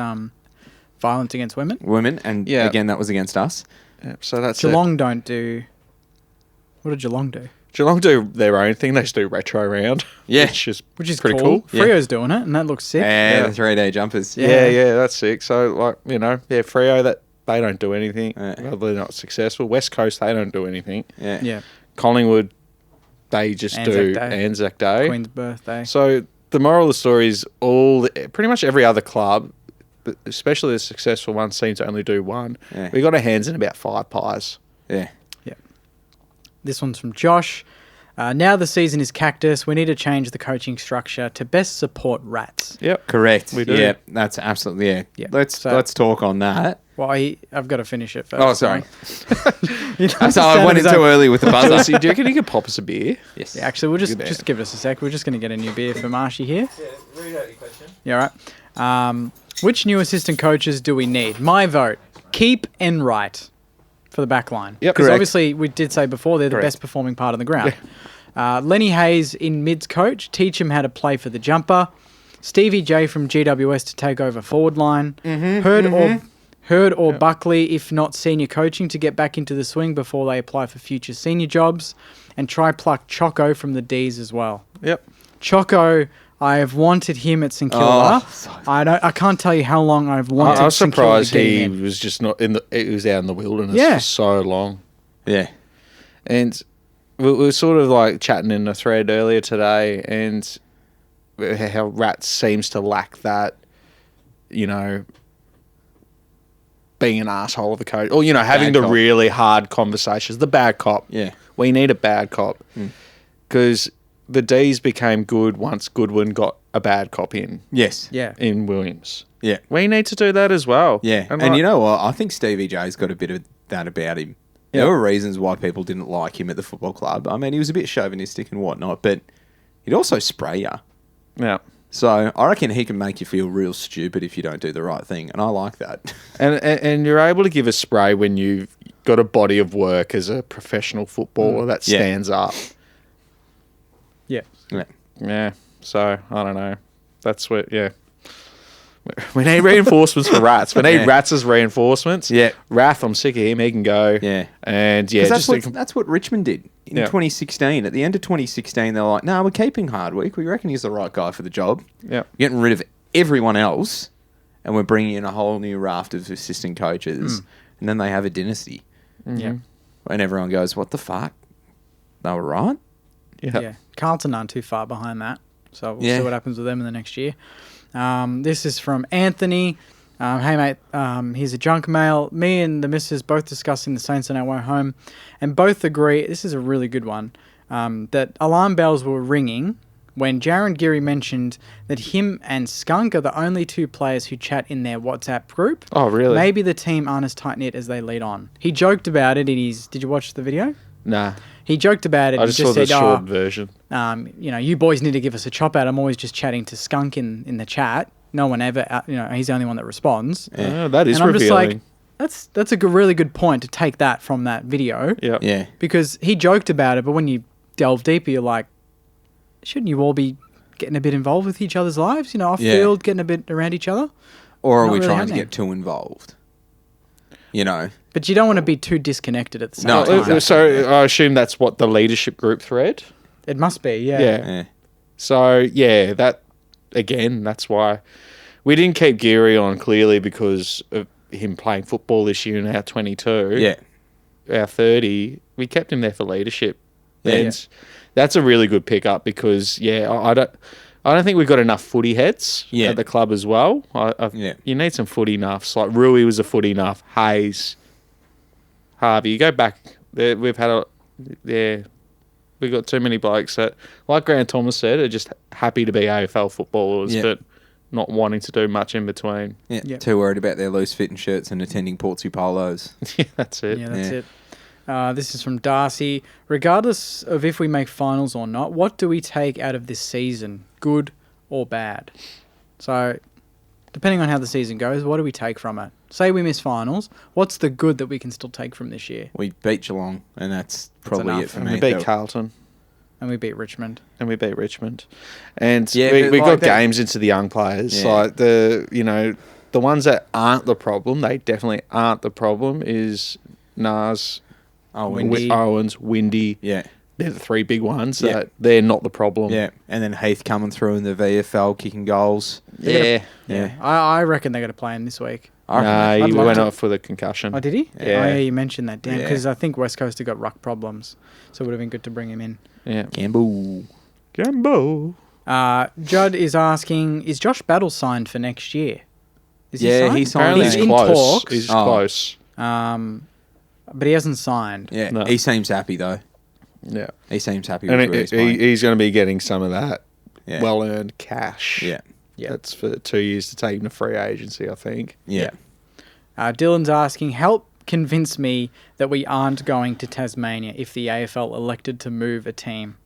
violence against women. Women, and Yeah. again, that was against us. Yeah, so that's it. Geelong don't do... What did Geelong do? Geelong do their own thing. They just do retro round. Yeah. Which is pretty cool. cool. Yeah. Freo's doing it, and that looks sick. And Yeah. the 3-day jumpers. Yeah. Yeah, that's sick. So like Freo, that they don't do anything. Yeah. Well, they're not successful. West Coast, they don't do anything. Yeah. Yeah. Collingwood, they just Anzac do Day. Anzac Day. Queen's birthday. So the moral of the story is pretty much every other club, but especially the successful ones, seem to only do one. Yeah. We got our hands in about 5 pies. Yeah. This one's from Josh. Now the season is cactus. We need to change the coaching structure to best support rats. Yep. Correct. We do. Yeah, that's absolutely, Yeah. Let's So- talk on that. Well, I've got to finish it first. Oh, sorry. You don't So I understand went his in too own- early with the buzzer. Joycey, do you reckon you could pop us a beer? Yes. Yeah, actually, we'll Good man. just give us a sec. We're just going to get a new beer for Marshy here. Yeah, read out your question. Yeah, all right. Which new assistant coaches do we need? My vote, keep and write for the back line. Yep. Because Correct. obviously we did say before they're the Correct. best performing part of the ground. Lenny Hayes in mids coach, teach him how to play for the jumper. Stevie J from GWS to take over forward line. Hurd or Buckley, if not senior coaching, to get back into the swing before they apply for future senior jobs. And try pluck Choco from the Ds as well. Yep. Choco, I have wanted him at St Kilda. I can't tell you how long I've wanted. I was St Kilda to surprised get he him in. was just not in the. He was out in the wilderness Yeah. for so long. Yeah. And we were sort of like chatting in a thread earlier today, and how Rats seems to lack that, being an asshole of a coach, or having Bad the cop. really hard conversations. The bad cop. Yeah. We need a bad cop because the D's became good once Goodwin got a bad cop in Yes. Yeah. Williams. Yeah. We need to do that as well. Yeah. And like- you know what? I think Stevie J's got a bit of that about him. Yeah. There were reasons why people didn't like him at the football club. I mean, he was a bit chauvinistic and whatnot, but he'd also spray you. yeah. So I reckon he can make you feel real stupid if you don't do the right thing, and I like that. And you're able to give a spray when you've got a body of work as a professional footballer that Yeah. stands up. Yeah. Yeah. Yeah. So I don't know. That's what. Yeah. We need reinforcements for Rats. We need Yeah. Rats as reinforcements. Yeah. Rath, I'm sick of him. He can go. Yeah. And yeah, 'Cause just that's what Richmond did in Yeah. 2016. At the end of 2016, they're like, "No, we're keeping Hardwick. We reckon he's the right guy for the job. yeah. Getting rid of everyone else, and we're bringing in a whole new raft of assistant coaches, and then they have a dynasty." Yeah. And everyone goes, "What the fuck? They were right." Yeah. Yeah. Carlton aren't too far behind that. So we'll Yeah. see what happens with them in the next year. This is from Anthony. Hey, mate, here's a junk mail. Me and the missus both discussing the Saints on our way home and both agree, this is a really good one, that alarm bells were ringing when Jaron Geary mentioned that him and Skunk are the only two players who chat in their WhatsApp group. Oh, really? Maybe the team aren't as tight-knit as they lead on. He joked about it in his... Did you watch the video? Nah. He joked about it. I and just saw the said, short version. you boys need to give us a chop out. I'm always just chatting to Skunk in the chat. No one ever, he's the only one that responds. Oh, that is And I'm just revealing. like, that's a really good point to take that from that video. yeah. Yeah. Because he joked about it, but when you delve deeper, you're like, shouldn't you all be getting a bit involved with each other's lives? Off Yeah. field, getting a bit around each other? Or are Not we really trying happening. to get too involved? But you don't want to be too disconnected at the same No, time. exactly. So I assume that's what the leadership group thread. It must be, yeah. Yeah. So yeah, that's why we didn't keep Geary on clearly because of him playing football this year in our 22. Yeah. Our 30. We kept him there for leadership. Yeah. And that's a really good pickup because I don't think we've got enough footy heads Yeah. at the club as well. Yeah. You need some footy nuffs. Like Rui was a footy nuff. Hayes, Harvey. You go back. We've got too many blokes that, like Grant Thomas said, are just happy to be AFL footballers, Yeah. but not wanting to do much in between. Yeah. Yeah. Too worried about their loose fitting shirts and attending Portsea Polos. Yeah, that's it. Yeah, that's Yeah. it. This is from Darcy. Regardless of if we make finals or not, what do we take out of this season, good or bad? So, depending on how the season goes, what do we take from it? Say we miss finals, what's the good that we can still take from this year? We beat Geelong, and that's probably enough. it for And me. we beat That- Carlton. And we beat Richmond. And we beat Richmond. And Yeah, we but got like that- games into the young players. Yeah. Like the ones that aren't the problem, they definitely aren't the problem, is Nas, Oh, Windy. Owens, Windy. Yeah. They're the three big ones. Yeah. That they're not the problem. Yeah. And then Heath coming through in the VFL, kicking goals. Yeah. Yeah. I reckon they're going to play him this week. I reckon Nah, I'd he love went to. off with a concussion. Oh, did he? Yeah. Oh, yeah, you mentioned that. Damn, Yeah. because I think West Coast have got ruck problems. So it would have been good to bring him in. Yeah. Gamble. Gambo. Judd is asking, is Josh Battle signed for next year? Is Yeah, he he signed? signed. Apparently He's he's in close. talks. He's Oh. close. But he hasn't signed. Yeah. No. He seems happy, though. Yeah. He seems happy And with where he's playing. he's going to be getting some of that Yeah. well-earned cash. Yeah. Yeah. That's for 2 years to take him to free agency, I think. Yeah. Dylan's asking, help convince me that we aren't going to Tasmania if the AFL elected to move a team.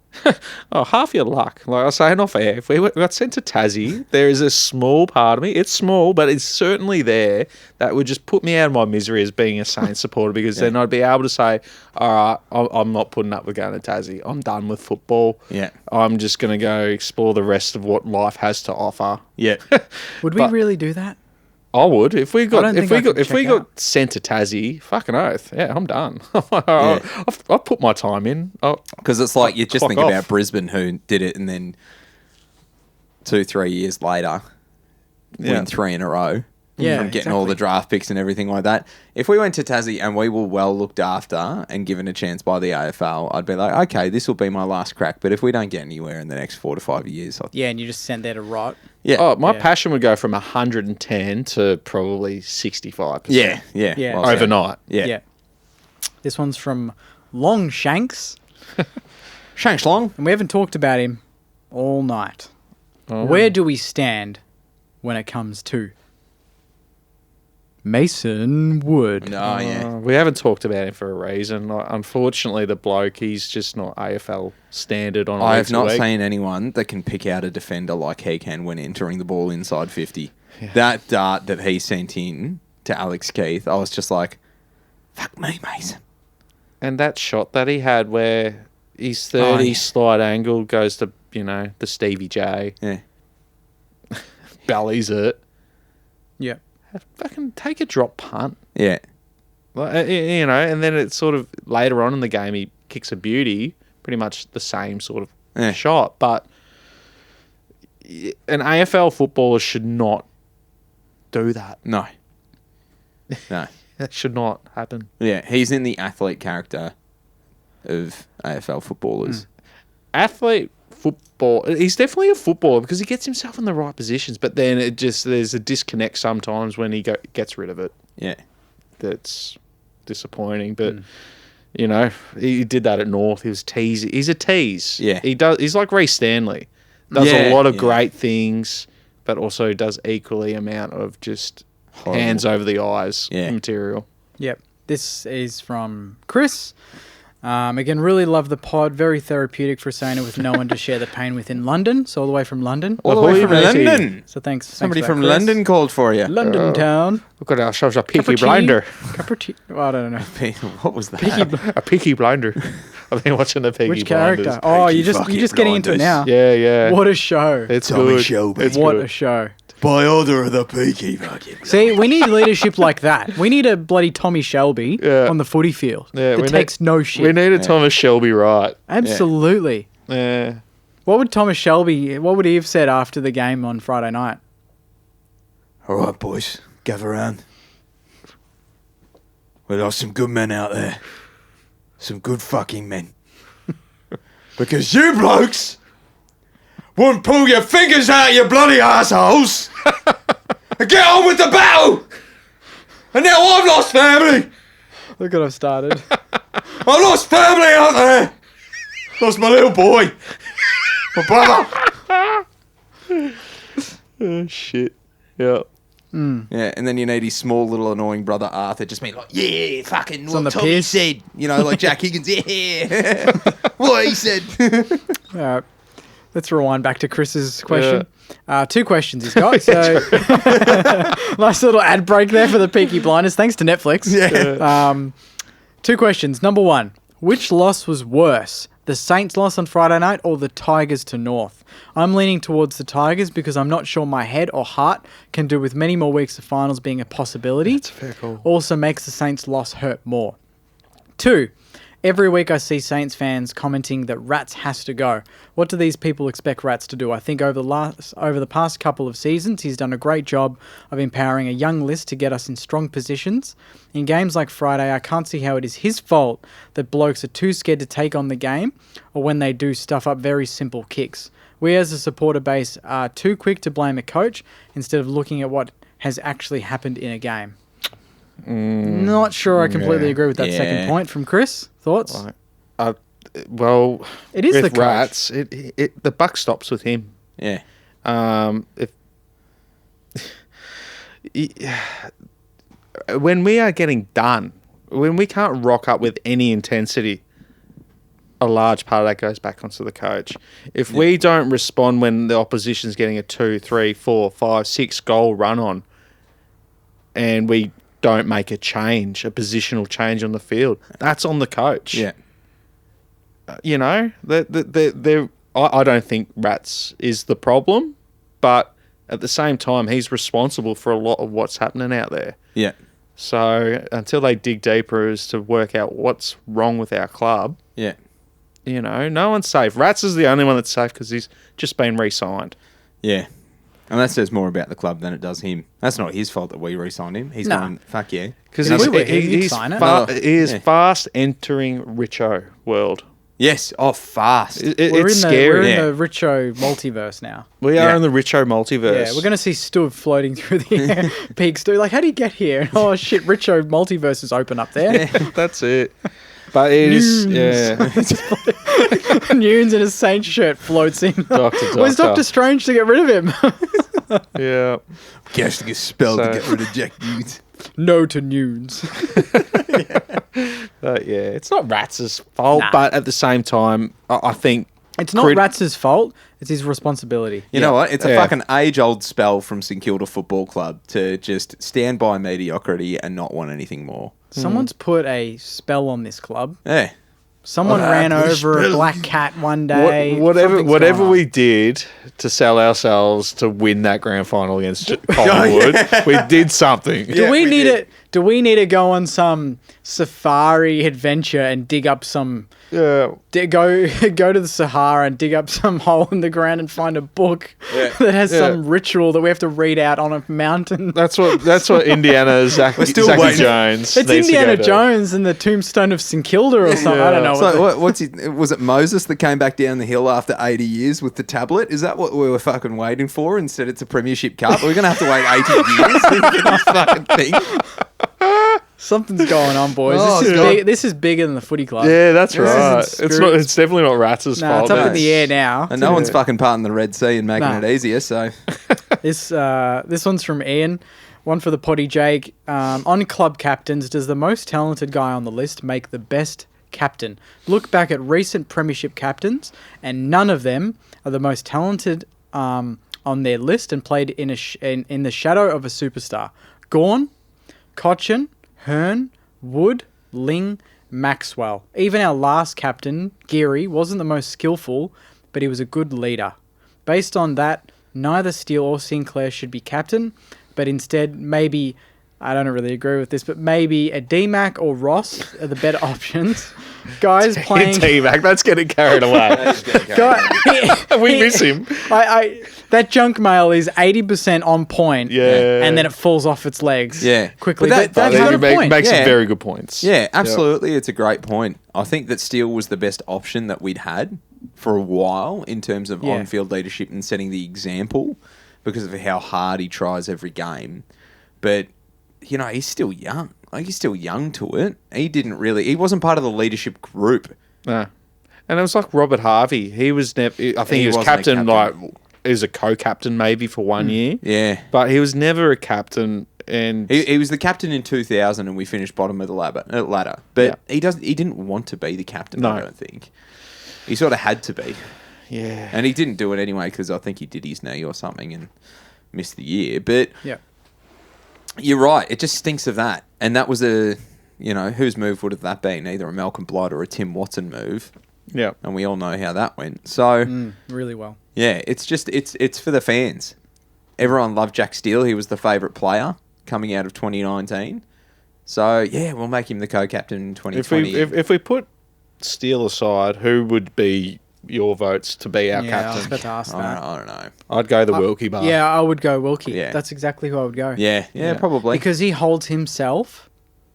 Oh, half your luck. Like I was saying off air, if we got sent to Tassie, there is a small part of me, it's small, but it's certainly there, that would just put me out of my misery as being a Saints supporter, because then I'd be able to say, all right, I'm not putting up with going to Tassie. I'm done with football. Yeah. I'm just going to go explore the rest of what life has to offer. Yeah. Would we really do that? I would if we got don't think I could if we check out. got sent to Tassie. Fucking oath, yeah, I'm done. I've put my time in. Because it's like you just Clock think off. about Brisbane, who did it, and then 2-3 years later win 3 in a row. Yeah, from getting all the draft picks and everything like that. If we went to Tassie and we were well looked after and given a chance by the AFL, I'd be like, okay, this will be my last crack. But if we don't get anywhere in the next 4 to 5 years, Yeah, and you just sent there to rot. yeah, Oh, my Yeah. passion would go from 110 to probably 65%. yeah, Yeah. well said. Overnight. Yeah. This one's from Longshanks, Shanks Long. and we haven't talked about him all night. Oh. Where do we stand when it comes to Mason Wood? Oh, yeah. We haven't talked about him for a reason. Like, unfortunately, the bloke, he's just not AFL standard on a I have week to not week. seen anyone that can pick out a defender like he can when entering the ball inside 50. That dart that he sent in to Alex Keith, I was just like, fuck me, Mason. And that shot that he had where his 30 yeah. slide angle goes to, the Stevie J, Yeah. bellies it. Yeah. Fucking take a drop punt. Yeah. Like, and then it's sort of later on in the game, he kicks a beauty, pretty much the same sort of shot. But an AFL footballer should not do that. No. No. That should not happen. Yeah, he's in the athlete character of AFL footballers. Athlete football, he's definitely a footballer because he gets himself in the right positions, but then there's a disconnect sometimes when he gets rid of it. Yeah. That's disappointing, but he did that at North. He was teasing. He's a tease. Yeah. He's like Ray Stanley. Does Yeah, a lot of yeah. great things, but also does equally amount of just hands over the eyes material. Yep. This is from Chris. Again, really love the pod. Very therapeutic for a Sainer with no one to share the pain with in London. So all the way from London. All the way from matey. London. So thanks. Somebody thanks for from that, Chris. London called for you. London town. We've got ourselves a Cup of peaky tea. blinder. Cup of tea. Oh, I don't know. What was that? A peaky blinder. I've been watching the Peaky Which Blinders. character? Oh, Peaky you're fucking just getting into it now. Yeah, yeah. What a show. It's Tommy good. Shelby. It's What good. a show. By order of the Peaky fucking. See, we need leadership like that. We need a bloody Tommy Shelby on the footy field Yeah, that takes no shit. We need a Thomas Shelby right. Absolutely. Yeah. What would what would he have said after the game on Friday night? All right, boys, gather round. We got some good men out there. Some good fucking men. Because you blokes won't pull your fingers out your bloody assholes and get on with the battle. And now I've lost family. Look what I've started. I've lost family out there. Lost my little boy. My brother. Oh, shit. Yeah. Yeah, and then you need his small little annoying brother Arthur just being like, yeah, fucking on the what Tommy piss. said. You know, like Jack Higgins, yeah. What he said. All right. Let's rewind back to Chris's question. 2 questions he's got. So nice little ad break there for the Peaky Blinders. Thanks to Netflix. Yeah. 2 questions. Number 1, which loss was worse? The Saints loss on Friday night or the Tigers to North? I'm leaning towards the Tigers because I'm not sure my head or heart can do with many more weeks of finals being a possibility. That's a fair call. Also makes the Saints loss hurt more. 2, every week I see Saints fans commenting that Rats has to go. What do these people expect Rats to do? I think over the past couple of seasons, he's done a great job of empowering a young list to get us in strong positions. In games like Friday, I can't see how it is his fault that blokes are too scared to take on the game or when they do stuff up very simple kicks. We as a supporter base are too quick to blame a coach instead of looking at what has actually happened in a game. Not sure I completely agree with that second point from Chris. Thoughts? Well, It is with the coach. Rats, the buck stops with him. Yeah. If when we are getting done, when we can't rock up with any intensity, a large part of that goes back onto the coach. If we don't respond when the opposition's getting a 2, 3, 4, 5, 6 goal run on, and we don't make a positional change on the field, that's on the coach. Yeah. You know, I don't think Rats is the problem, but at the same time, he's responsible for a lot of what's happening out there. Yeah. So until they dig deeper as to work out what's wrong with our club, Yeah. you know, no one's safe. Rats is the only one that's safe because he's just been re-signed. Yeah. And that says more about the club than it does him. That's not his fault that we re-signed him. He's No. going, fuck yeah. Because If he's, we were here, you'd he's, sign it. he is Yeah. fast entering Richo world. Yes. Oh, fast. We're It's in scary. We're in the Richo multiverse now. We are Yeah. in the Richo multiverse. Yeah, we're going to see Stu floating through the air. Peak Stu, like, how did he get here? Oh, shit, Richo multiverse is open up there. That's it. But it is, Nunes. yeah. Nunes in a Saint shirt floats in. Doctor. Where's Doctor Strange to get rid of him? Yeah. Casting a spell So- to get rid of Jack Nunes. No to Nunes. Yeah, it's not Rats' fault, Nah. but at the same time, I think It's not Rats' fault. It's his responsibility. You know what? It's a Yeah. fucking age-old spell from St Kilda Football Club to just stand by mediocrity and not want anything more. Someone's put a spell on this club. Yeah. Someone ran over a black cat one day. Something's whatever going on. we did to sell ourselves to win that grand final against Collingwood, we did something. Do we we need did. it? Do we need to go on some safari adventure and dig up some? Yeah. Go to the Sahara and dig up some hole in the ground and find a book that has some ritual that we have to read out on a mountain. That's what Indiana Zachy still waiting. Jones. It's needs to Indiana go to. Jones and the Tombstone of St Kilda or something. I don't know. So was it Moses that came back down the hill after 80 years with the tablet? Is that what we were fucking waiting for? Instead, it's a Premiership Cup. We're gonna have to wait 80 years for this fucking thing. Something's going on, boys. Oh, this is God. big. This is bigger than the footy club. Yeah, that's This right. isn't It's spirit- not. It's definitely not Rats' No, fault. it's up in no. the air now. And no one's fucking parting the Red Sea and making Nah. it easier. So This one's from Ian. One for the potty, Jake. On club captains, does the most talented guy on the list make the best captain? Look back at recent Premiership captains, and none of them are the most talented on their list and played in the shadow of a superstar. Gawn, Cochin, Hearn, Wood, Ling, Maxwell. Even our last captain, Geary, wasn't the most skillful, but he was a good leader. Based on that, neither Steele or Sinclair should be captain, but instead maybe, I don't really agree with this, but maybe a D-Mac or Ross are the better options. Guys playing... T-Mac, that's getting carried away. We miss him. That junk mail is 80% on point, Yeah. and then it falls off its legs quickly. But But that's He not a point. makes some Yeah. very good points. yeah, absolutely, it's a great point. I think that Steele was the best option that we'd had for a while in terms of Yeah. on-field leadership and setting the example because of how hard he tries every game. But you know, he's still young. Like, he's still young to it. He wasn't part of the leadership group. No. And it was like Robert Harvey. He was never. I think he was wasn't a captain. captain. Like, he was a co-captain maybe for 1 year. Yeah. But he was never a captain. And He was the captain in 2000 and we finished bottom of the ladder. But he didn't want to be the captain, No. I don't think. He sort of had to be. yeah, And he didn't do it anyway because I think he did his knee or something and missed the year. But Yeah. you're right. It just stinks of that. And that was whose move would have that been? Either a Malcolm Blight or a Tim Watson move. yeah. And we all know how that went. So, Really well. yeah, it's for the fans. Everyone loved Jack Steele. He was the favourite player coming out of 2019. So, yeah, we'll make him the co-captain in 2020. If we put Steele aside, who would be your votes to be our Yeah, I was captain? about to ask that. I don't know. I'd go the Wilkie bar. Yeah, I would go Wilkie. Yeah. That's exactly who I would go. Yeah, probably. Because he holds himself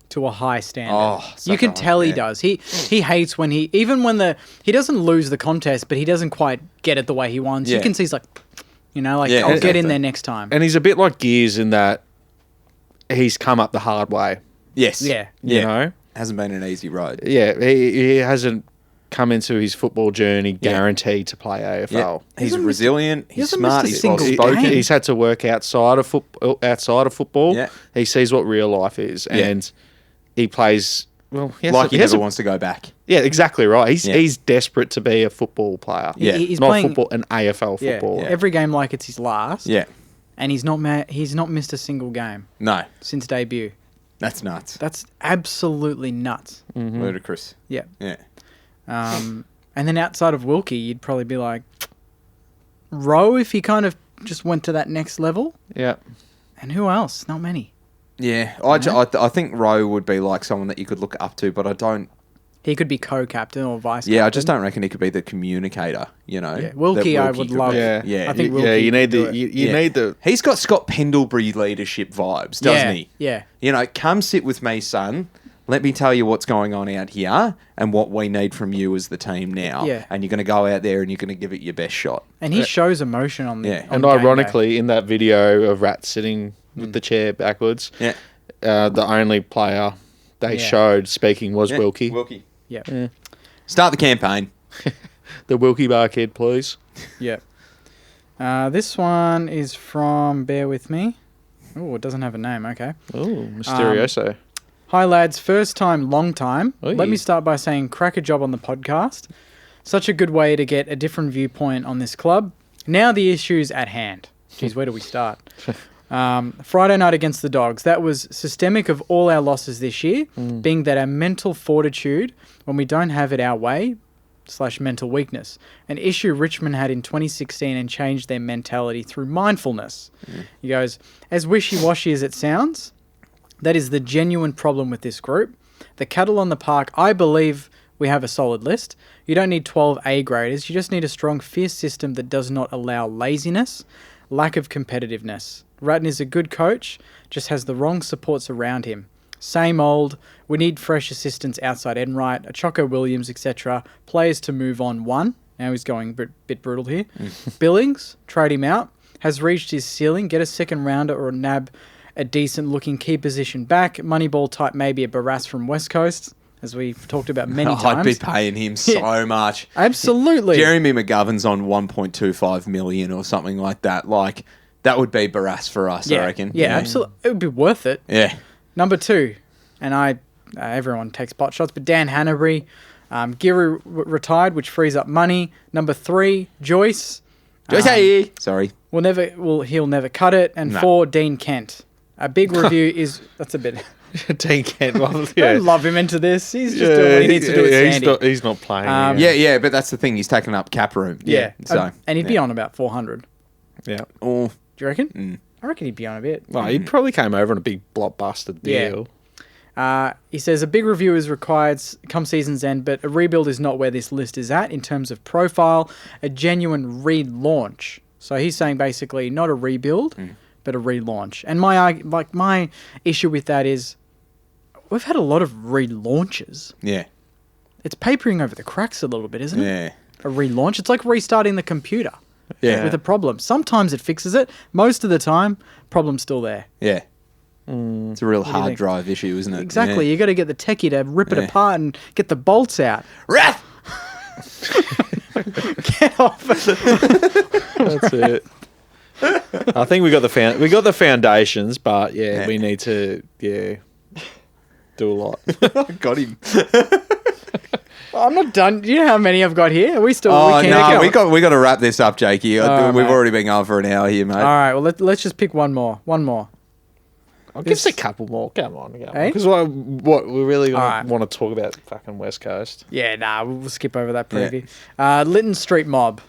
to a high standard. Oh, you such can a high- tell he yeah. does. He hates when he doesn't lose the contest, but he doesn't quite get it the way he wants. You Yeah. can see he's like, Yeah, I'll get exactly. in there next time. And he's a bit like Gears in that he's come up the hard way. Yes. Yeah. You know? Hasn't been an easy road. Yeah, he hasn't come into his football journey guaranteed to play AFL. Yeah. He's resilient. He's smart. He's single well-spoken. game. He's had to work outside of football. Yeah. He sees what real life is, and he plays well. He never wants to go back. Yeah, exactly right. He's desperate to be a football player. Yeah. He's not playing an AFL footballer. Yeah. every game like it's his last. Yeah. And he's not missed a single game No. since debut. That's nuts. That's absolutely nuts. Ludicrous. Yeah. Yeah. And then outside of Wilkie, you'd probably be like Rowe if he kind of just went to that next level. Yeah. And who else? Not many. Yeah. I think Rowe would be like someone that you could look up to, but I don't. He could be co-captain or vice captain. Yeah, I just don't reckon he could be the communicator, you know. Yeah. Wilkie, I would could love. be. Yeah. I think Wilkie you need could the do it. you need the He's got Scott Pendlebury leadership vibes, doesn't he? Yeah. You know, come sit with me, son. Let me tell you what's going on out here and what we need from you as the team now. Yeah. And you're going to go out there and you're going to give it your best shot. And he shows emotion on the Yeah. on and game day. ironically in that video of Rat sitting with the chair backwards, Yeah. the only player they showed speaking was Wilkie. Wilkie. Yeah. Start the campaign. The Wilkie Bar kid, please. Yeah. This one is from, bear with me. Oh, it doesn't have a name. Okay. Oh, Mysterioso. Hi, lads. First time, long time. Oi. Let me start by saying crack a job on the podcast. Such a good way to get a different viewpoint on this club. Now the issues at hand. Jeez, where do we start? Friday night against the Dogs. That was systemic of all our losses this year, being that our mental fortitude, when we don't have it our way, / mental weakness, an issue Richmond had in 2016 and changed their mentality through mindfulness. He goes, as wishy-washy as it sounds, that is the genuine problem with this group. The cattle on the park, I believe we have a solid list. You don't need 12 A graders. You just need a strong, fierce system that does not allow laziness, lack of competitiveness. Ratten is a good coach, just has the wrong supports around him. Same old, we need fresh assistants outside Enright, a Choco Williams, etc. Players to move on one. Now he's going a bit brutal here. Billings, trade him out, has reached his ceiling, get a second rounder or nab a decent looking key position back. Moneyball type, maybe a Barras from West Coast, as we've talked about many times. I'd be paying him so much. Absolutely. Jeremy McGovern's on 1.25 million or something like that. Like, that would be Barras for us, I reckon. Yeah, absolutely. It would be worth it. Yeah. Number 2, and everyone takes pot shots, but Dan Hanbury, Giru retired, which frees up money. Number 3, Joyce. Joycey! Sorry. He'll never cut it. And 4, Dean Kent. A big review is, that's a bit... Dean Kent. Well, Don't love him into this. He's just doing what he needs to do with Sandy. He's not playing. Yeah, but that's the thing. He's taken up cap room. Yeah. So, and he'd be on about 400. Yeah. Oh, Do you reckon? I reckon he'd be on a bit. Well, he probably came over on a big blockbuster deal. He says a big review is required come season's end, but a rebuild is not where this list is at in terms of profile, a genuine relaunch. So he's saying basically not a rebuild, but a relaunch. And my issue with that is we've had a lot of relaunches. yeah. It's papering over the cracks a little bit, isn't it? Yeah. A relaunch. It's like restarting the computer Yeah. with a problem. Sometimes it fixes it. Most of the time, problem's still there. Yeah. It's a real do you hard think? drive issue, isn't it? Exactly. Yeah. You got to get the techie to rip it apart and get the bolts out. Wrath! Get off. That's it. I think we got the foundations, but we need to do a lot. Got him. I'm not done. Do you know how many I've got here? Are we still? Oh, we no, can't we got to wrap this up, Jakey. Oh, We've mate. already been going for an hour here, mate. All right. Well, let's just pick one more. I'll give us a couple more. Come on. Hey? Because what we really Alright. want to talk about fucking West Coast. Yeah. Nah. We'll skip over that preview. Lytton Street Mob.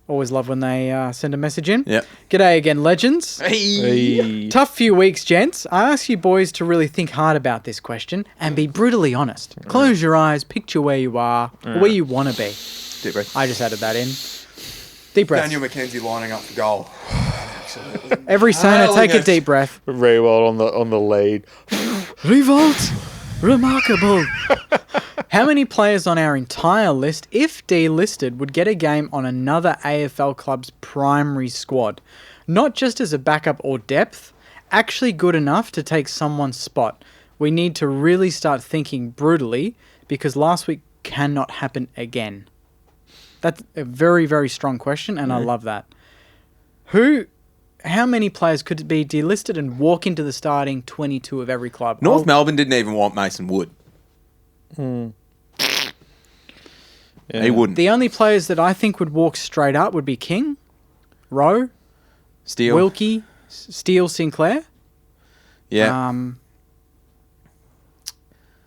Always love when they send a message in. Yep. G'day again, legends. Hey. Tough few weeks, gents. I ask you boys to really think hard about this question and be brutally honest. Close your eyes, picture where you are, or where you want to be. Deep breath. I just added that in. Deep breath. Daniel McKenzie lining up for goal. Every Sona, take a Hurling it. deep breath. Rewald on the lead. Revolt! Remarkable! How many players on our entire list, if delisted, would get a game on another AFL club's primary squad? Not just as a backup or depth, actually good enough to take someone's spot. We need to really start thinking brutally because last week cannot happen again? That's a very, very strong question, and I love that. How many players could be delisted and walk into the starting 22 of every club? North Melbourne didn't even want Mason Wood. Yeah. He wouldn't. The only players that I think would walk straight up would be King, Rowe, Steele. Wilkie, Steele, Sinclair. Yeah.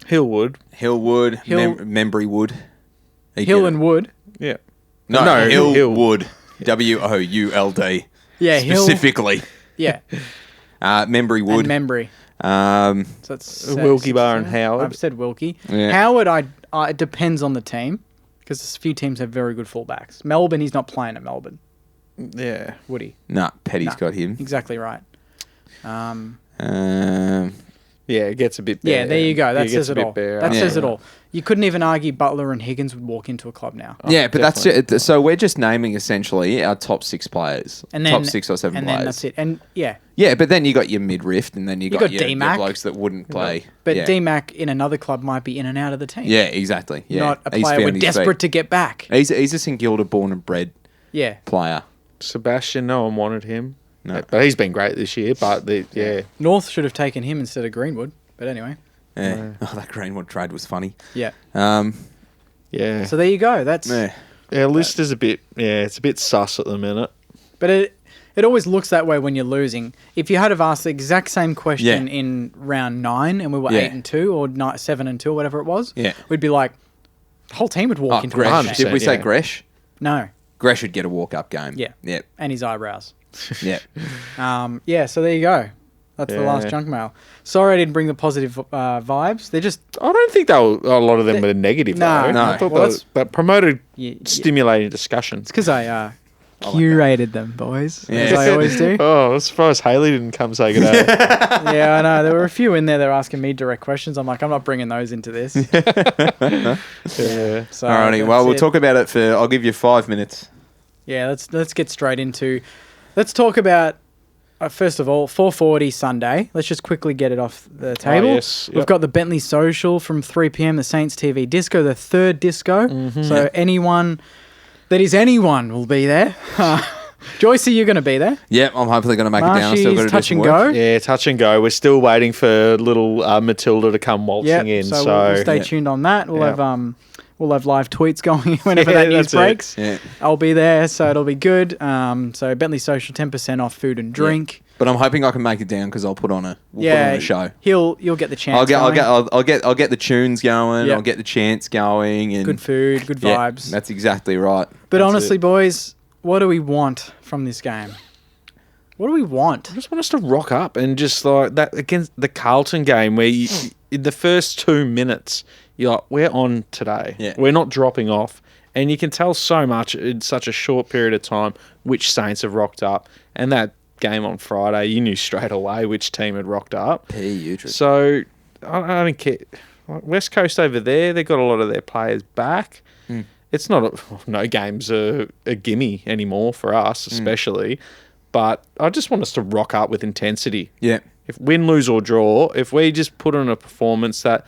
Hillwood. Hillwood. Membry Wood. Hill and Wood. Yeah. No, Hill. Hillwood. Would. Yeah, Specifically. Yeah. Membry Wood. And Membry. So that's Wilkie Bar and Howard. I've said Wilkie. Yeah. Howard, it depends on the team because a few teams have very good fullbacks. Melbourne, he's not playing at Melbourne. Yeah. Would he? Nah, Petty's got him. Exactly right. Yeah, it gets a bit bare. Yeah, there you go. That says it all. Bare. That says it all. You couldn't even argue Butler and Higgins would walk into a club now. Yeah, but definitely. that's it. So we're just naming essentially our top 6 players. And then, top 6 or 7 and players. then that's it. And yeah. Yeah, but then you got your mid-rift and then you got your D-Mac. blokes that wouldn't play. But yeah. D-Mac in another club might be in and out of the team. Yeah, exactly. Yeah. Not a He's player found we're his desperate feet. to get back. He's a St Kilda born and bred Yeah. player. Sebastian, no one wanted him. No. But he's been great this year. But yeah. North should have taken him instead of Greenwood. But anyway. Yeah. Oh, that Greenwood trade was funny. Yeah. Yeah. So there you go. That's Our list is a bit, it's a bit sus at the minute. But it always looks that way when you're losing. If you had have asked the exact same question in round 9 and we were 8-2 or 7-2 or whatever it was, we'd be like, the whole team would walk into Gresh. that. Did we say Gresh? No. Gresh would get a walk-up game. Yeah. Yep. And his eyebrows. Yep. So there you go. That's the last junk mail. Sorry I didn't bring the positive vibes. They're just... I don't think a lot of them were negative. No. though. No. I thought Well, that promoted Yeah, stimulating discussion. It's because I curated them, boys. Yeah. As I always do. Oh, I was surprised Haley didn't come say good day. Yeah, I know. There were a few in there that were asking me direct questions. I'm like, I'm not bringing those into this. Yeah. So Alrighty. Well, we'll it. talk about it for... I'll give you 5 minutes. Yeah, let's get straight into... Let's talk about... first of all, 4:40 Sunday. Let's just quickly get it off the table. yes. We've got the Bentley Social from 3 p.m. The Saints TV Disco, the third disco. So anyone that is anyone will be there. Joycey, you're going to be there. Yep, I'm hopefully going to make it down. I still got to Marshy's touch do some and work. go. Yeah, touch and go. We're still waiting for little Matilda to come waltzing in. So So we'll stay tuned on that. We'll have live tweets going whenever Yeah, that news that's it. breaks. Yeah. I'll be there, so it'll be good. So Bentley Social, 10% off food and drink. But I'm hoping I can make it down because I'll put on a show. You'll get the chance. I'll get the tunes going. Yep. I'll get the chants going and good food, good Yeah, vibes. that's exactly right. But That's honestly, it. boys, what do we want from this game? What do we want? I just want us to rock up and just like that against the Carlton game where you, in the first 2 minutes, you're like, we're on today. Yeah. We're not dropping off. And you can tell so much in such a short period of time which Saints have rocked up. And that game on Friday, you knew straight away which team had rocked up. So I don't care. Like West Coast over there, they've got a lot of their players back. It's not no games are a gimme anymore for us, especially. But I just want us to rock up with intensity. Yeah. If win, lose or draw, if we just put on a performance that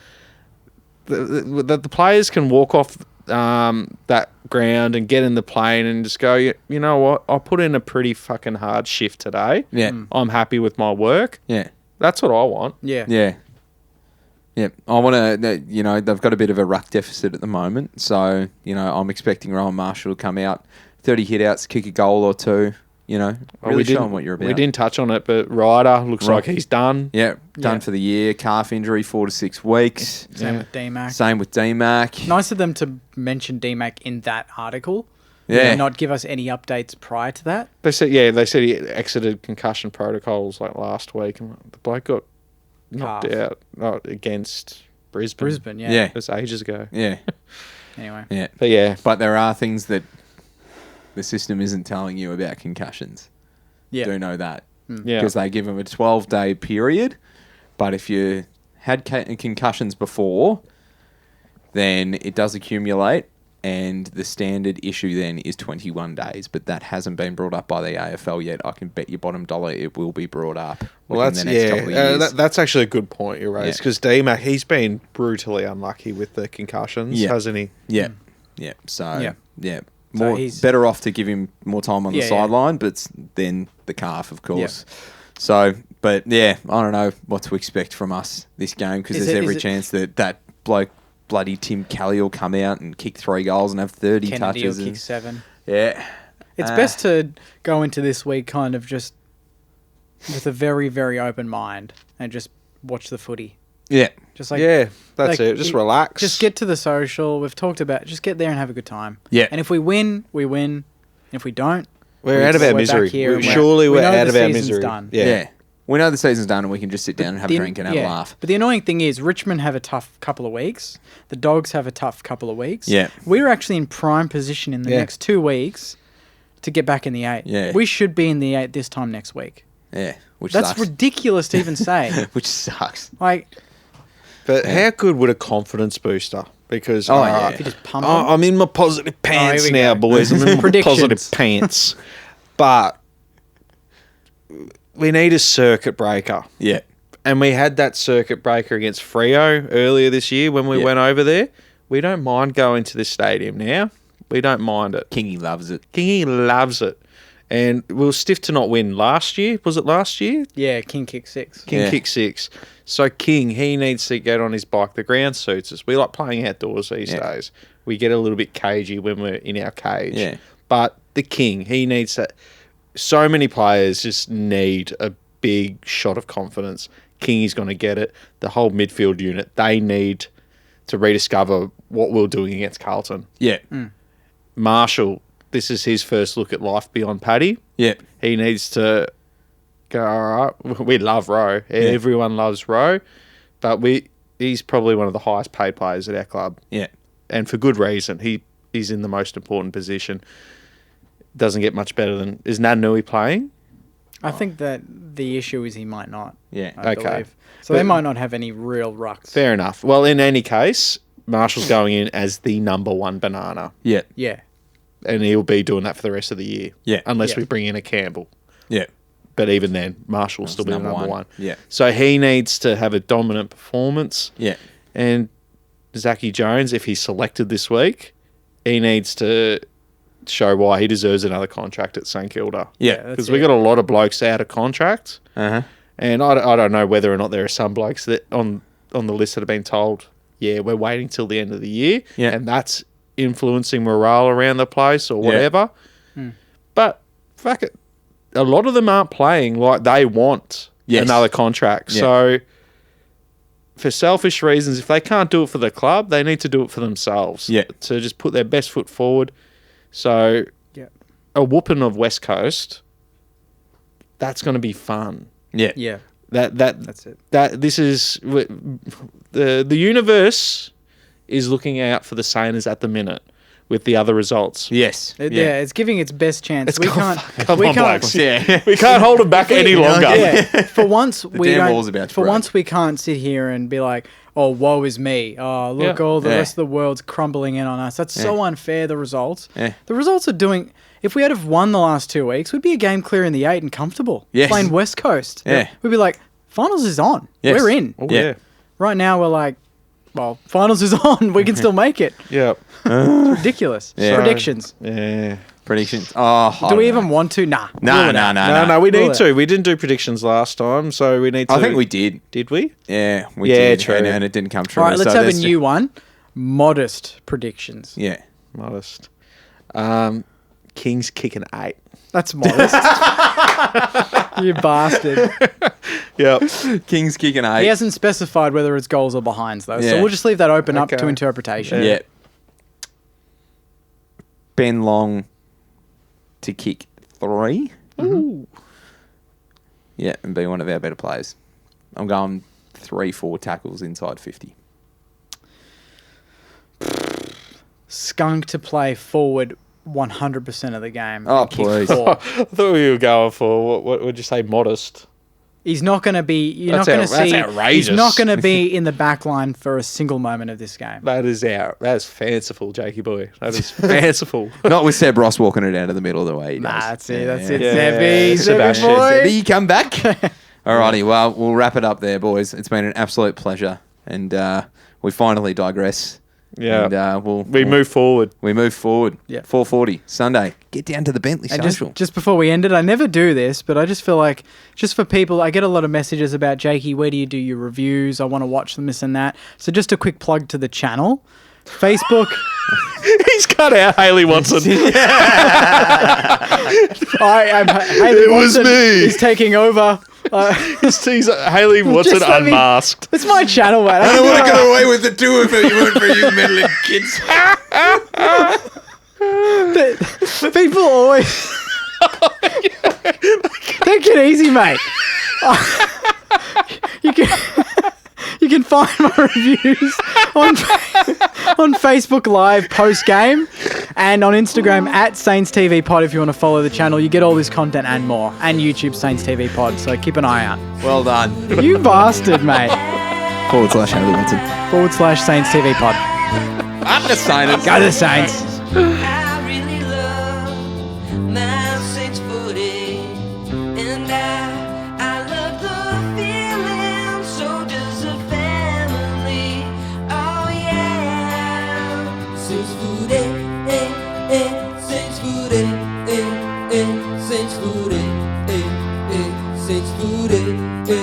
the players can walk off that ground and get in the plane and just go, you know what, I'll put in a pretty fucking hard shift today. Yeah. I'm happy with my work. Yeah. That's what I want. Yeah. Yeah. Yeah. I want to, they've got a bit of a ruck deficit at the moment. So, I'm expecting Rowan Marshall to come out, 30 hit-outs, kick a goal or two, really show them what you're about. We didn't touch on it, but Ryder looks like he's done. Yeah. Done for the year. Calf injury, 4 to 6 weeks. Same with D-Mac. Same with D-Mac. Nice of them to mention D-Mac in that article. Yeah. And not give us any updates prior to that. They said he exited concussion protocols like last week, and the bloke got knocked out against Brisbane. Yeah. Yeah. That's ages ago. Yeah. Anyway. Yeah. But yeah, But there are things that the system isn't telling you about concussions. Yeah. Do know that. yeah. Because they give them a 12-day period. But if you had concussions before, then it does accumulate and the standard issue then is 21 days, but that hasn't been brought up by the AFL yet. I can bet you bottom dollar it will be brought up within the next couple of years. That's actually a good point you raised, because D-Mac, he's been brutally unlucky with the concussions, hasn't he? Yeah, yeah. So, better off to give him more time on the sideline, but then the calf, of course. Yeah. So, but yeah, I don't know what to expect from us this game, because there's every chance that bloke, bloody Tim Kelly, will come out and kick 3 goals and have 30 Kennedy touches. Will kick 7. Yeah. It's best to go into this week kind of just with a very, very open mind and just watch the footy. Yeah. Just like that's it. Just relax. Just get to the social. We've talked about just get there and have a good time. Yeah. And if we win, we win. And if we don't, we're out of our misery. Surely we're out of our misery. Done. Yeah. We know the season's done and we can just sit down and have a drink and have a laugh. But the annoying thing is Richmond have a tough couple of weeks. The Dogs have a tough couple of weeks. Yeah. We're actually in prime position in the next 2 weeks to get back in the 8. Yeah. We should be in the 8 this time next week. Yeah. That's sucks. Ridiculous to even say. Which sucks. But how good would a confidence booster? Because if you just pump them. I'm in my positive pants now, boys. I'm in my positive pants. But we need a circuit breaker. Yeah. And we had that circuit breaker against Freo earlier this year when we went over there. We don't mind going to this stadium now. We don't mind it. Kingy loves it. Kingy loves it. And we were stiff to not win last year. Was it last year? Yeah, King kicked 6. King kicked 6. So King, he needs to get on his bike. The ground suits us. We like playing outdoors these days. We get a little bit cagey when we're in our cage. Yeah. But the King, he needs to... So many players just need a big shot of confidence. King is going to get it. The whole midfield unit, they need to rediscover what we were doing against Carlton. Yeah. Marshall, this is his first look at life beyond Paddy. Yeah. He needs to go, all right, we love Rowe. Everyone loves Rowe. But he's probably one of the highest paid players at our club. Yeah. And for good reason. He's in the most important position. Doesn't get much better than... Is Nanui playing? I think that the issue is he might not. Yeah. I believe. So they might not have any real rucks. Fair enough. Well, in any case, Marshall's going in as the number 1 banana. Yeah. Yeah. And he'll be doing that for the rest of the year. Yeah. Unless we bring in a Campbell. Yeah. But even then, Marshall will still be the number 1. Yeah. So he needs to have a dominant performance. Yeah. And Zachy Jones, if he's selected this week, he needs to show why he deserves another contract at St Kilda. Yeah. Because we got a lot of blokes out of contract. Uh-huh. And I don't know whether or not there are some blokes that on the list that have been told, we're waiting till the end of the year. Yeah. And that's influencing morale around the place or whatever. But fuck it. A lot of them aren't playing like they want another contract. Yeah. So for selfish reasons, if they can't do it for the club, they need to do it for themselves. Yeah. To just put their best foot forward. So a whooping of West Coast, that's going to be fun. Yeah. Yeah. That's it. This is the universe is looking out for the Saners at the minute with the other results. Yes. It's giving its best chance. We can't hold it back any longer. Yeah. For once we don't. Once we can't sit here and be like, "Oh, woe is me. Oh, look, all the rest of the world's crumbling in on us." That's so unfair. The results. Yeah. The results are doing. If we had have won the last 2 weeks, we'd be a game clear in the 8 and comfortable. Yes. Playing West Coast. Yeah. We'd be like, finals is on. Yes. We're in. Oh, yeah. Right now we're like, well, finals is on. We can still make it. Yeah. It's ridiculous. Yeah. Predictions. Yeah. Predictions. Oh, do we even want to? Nah. No, we need to. We didn't do predictions last time, so we need to. I think we did. Did we? Yeah, we did. True. And it didn't come true. All right, let's have a new one. Modest predictions. Yeah. Modest. Kings kick an 8. That's modest. You bastard. Yep. Kings kick an 8. He hasn't specified whether it's goals or behinds, though. Yeah. So we'll just leave that open up to interpretation. Yeah. Ben Long to kick 3. Ooh. Yeah, and be one of our better players. I'm going 3-4 tackles inside 50. Skunk to play forward 100% of the game. Oh, please. I thought we were going for, what would you say, modest? He's not going to be. You're not That's going to see. that's outrageous. He's not going to be in the back line for a single moment of this game. That's fanciful, Jakey boy. That is fanciful. Not with Seb Ross walking it down to the middle of the way. He Nah, does. that's it. That's it. Yeah. Sebby, Sebastian. Sebby boy. Sebby, come back. Alrighty, well, we'll wrap it up there, boys. It's been an absolute pleasure, and we finally digress. Yeah. And We move forward. We move forward. Yeah. 4:40 Sunday. Get down to the Bentley And Social. just before we end it, I never do this, but I just feel like, just for people, I get a lot of messages about, Jakey, where do you do your reviews? I want to watch them, this and that. So just a quick plug to the channel. Facebook. He's cut out Haley Watson. Haley It was Watson me. is taking over. He's Haley Watson Just let me- unmasked. It's my channel, man. I don't want to get away with the two if it weren't for you meddling kids. People always take it easy, mate. You can find my reviews on Facebook Live post game and on Instagram at Saints TV Pod if you want to follow the channel. You get all this content and more, and YouTube Saints TV Pod. So keep an eye out. Well done. You bastard, mate. /Haley Watson. /Saints TV Pod. I'm the Saints. Go to the Saints. I really love my Saints footy, and I love the feeling. So does the family. Oh yeah, Saints footy, Saints footy, Saints footy, Saints footy, Saints footy,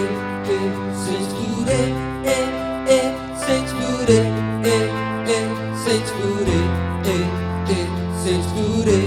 Saints footy, Saints footy, Saints footy,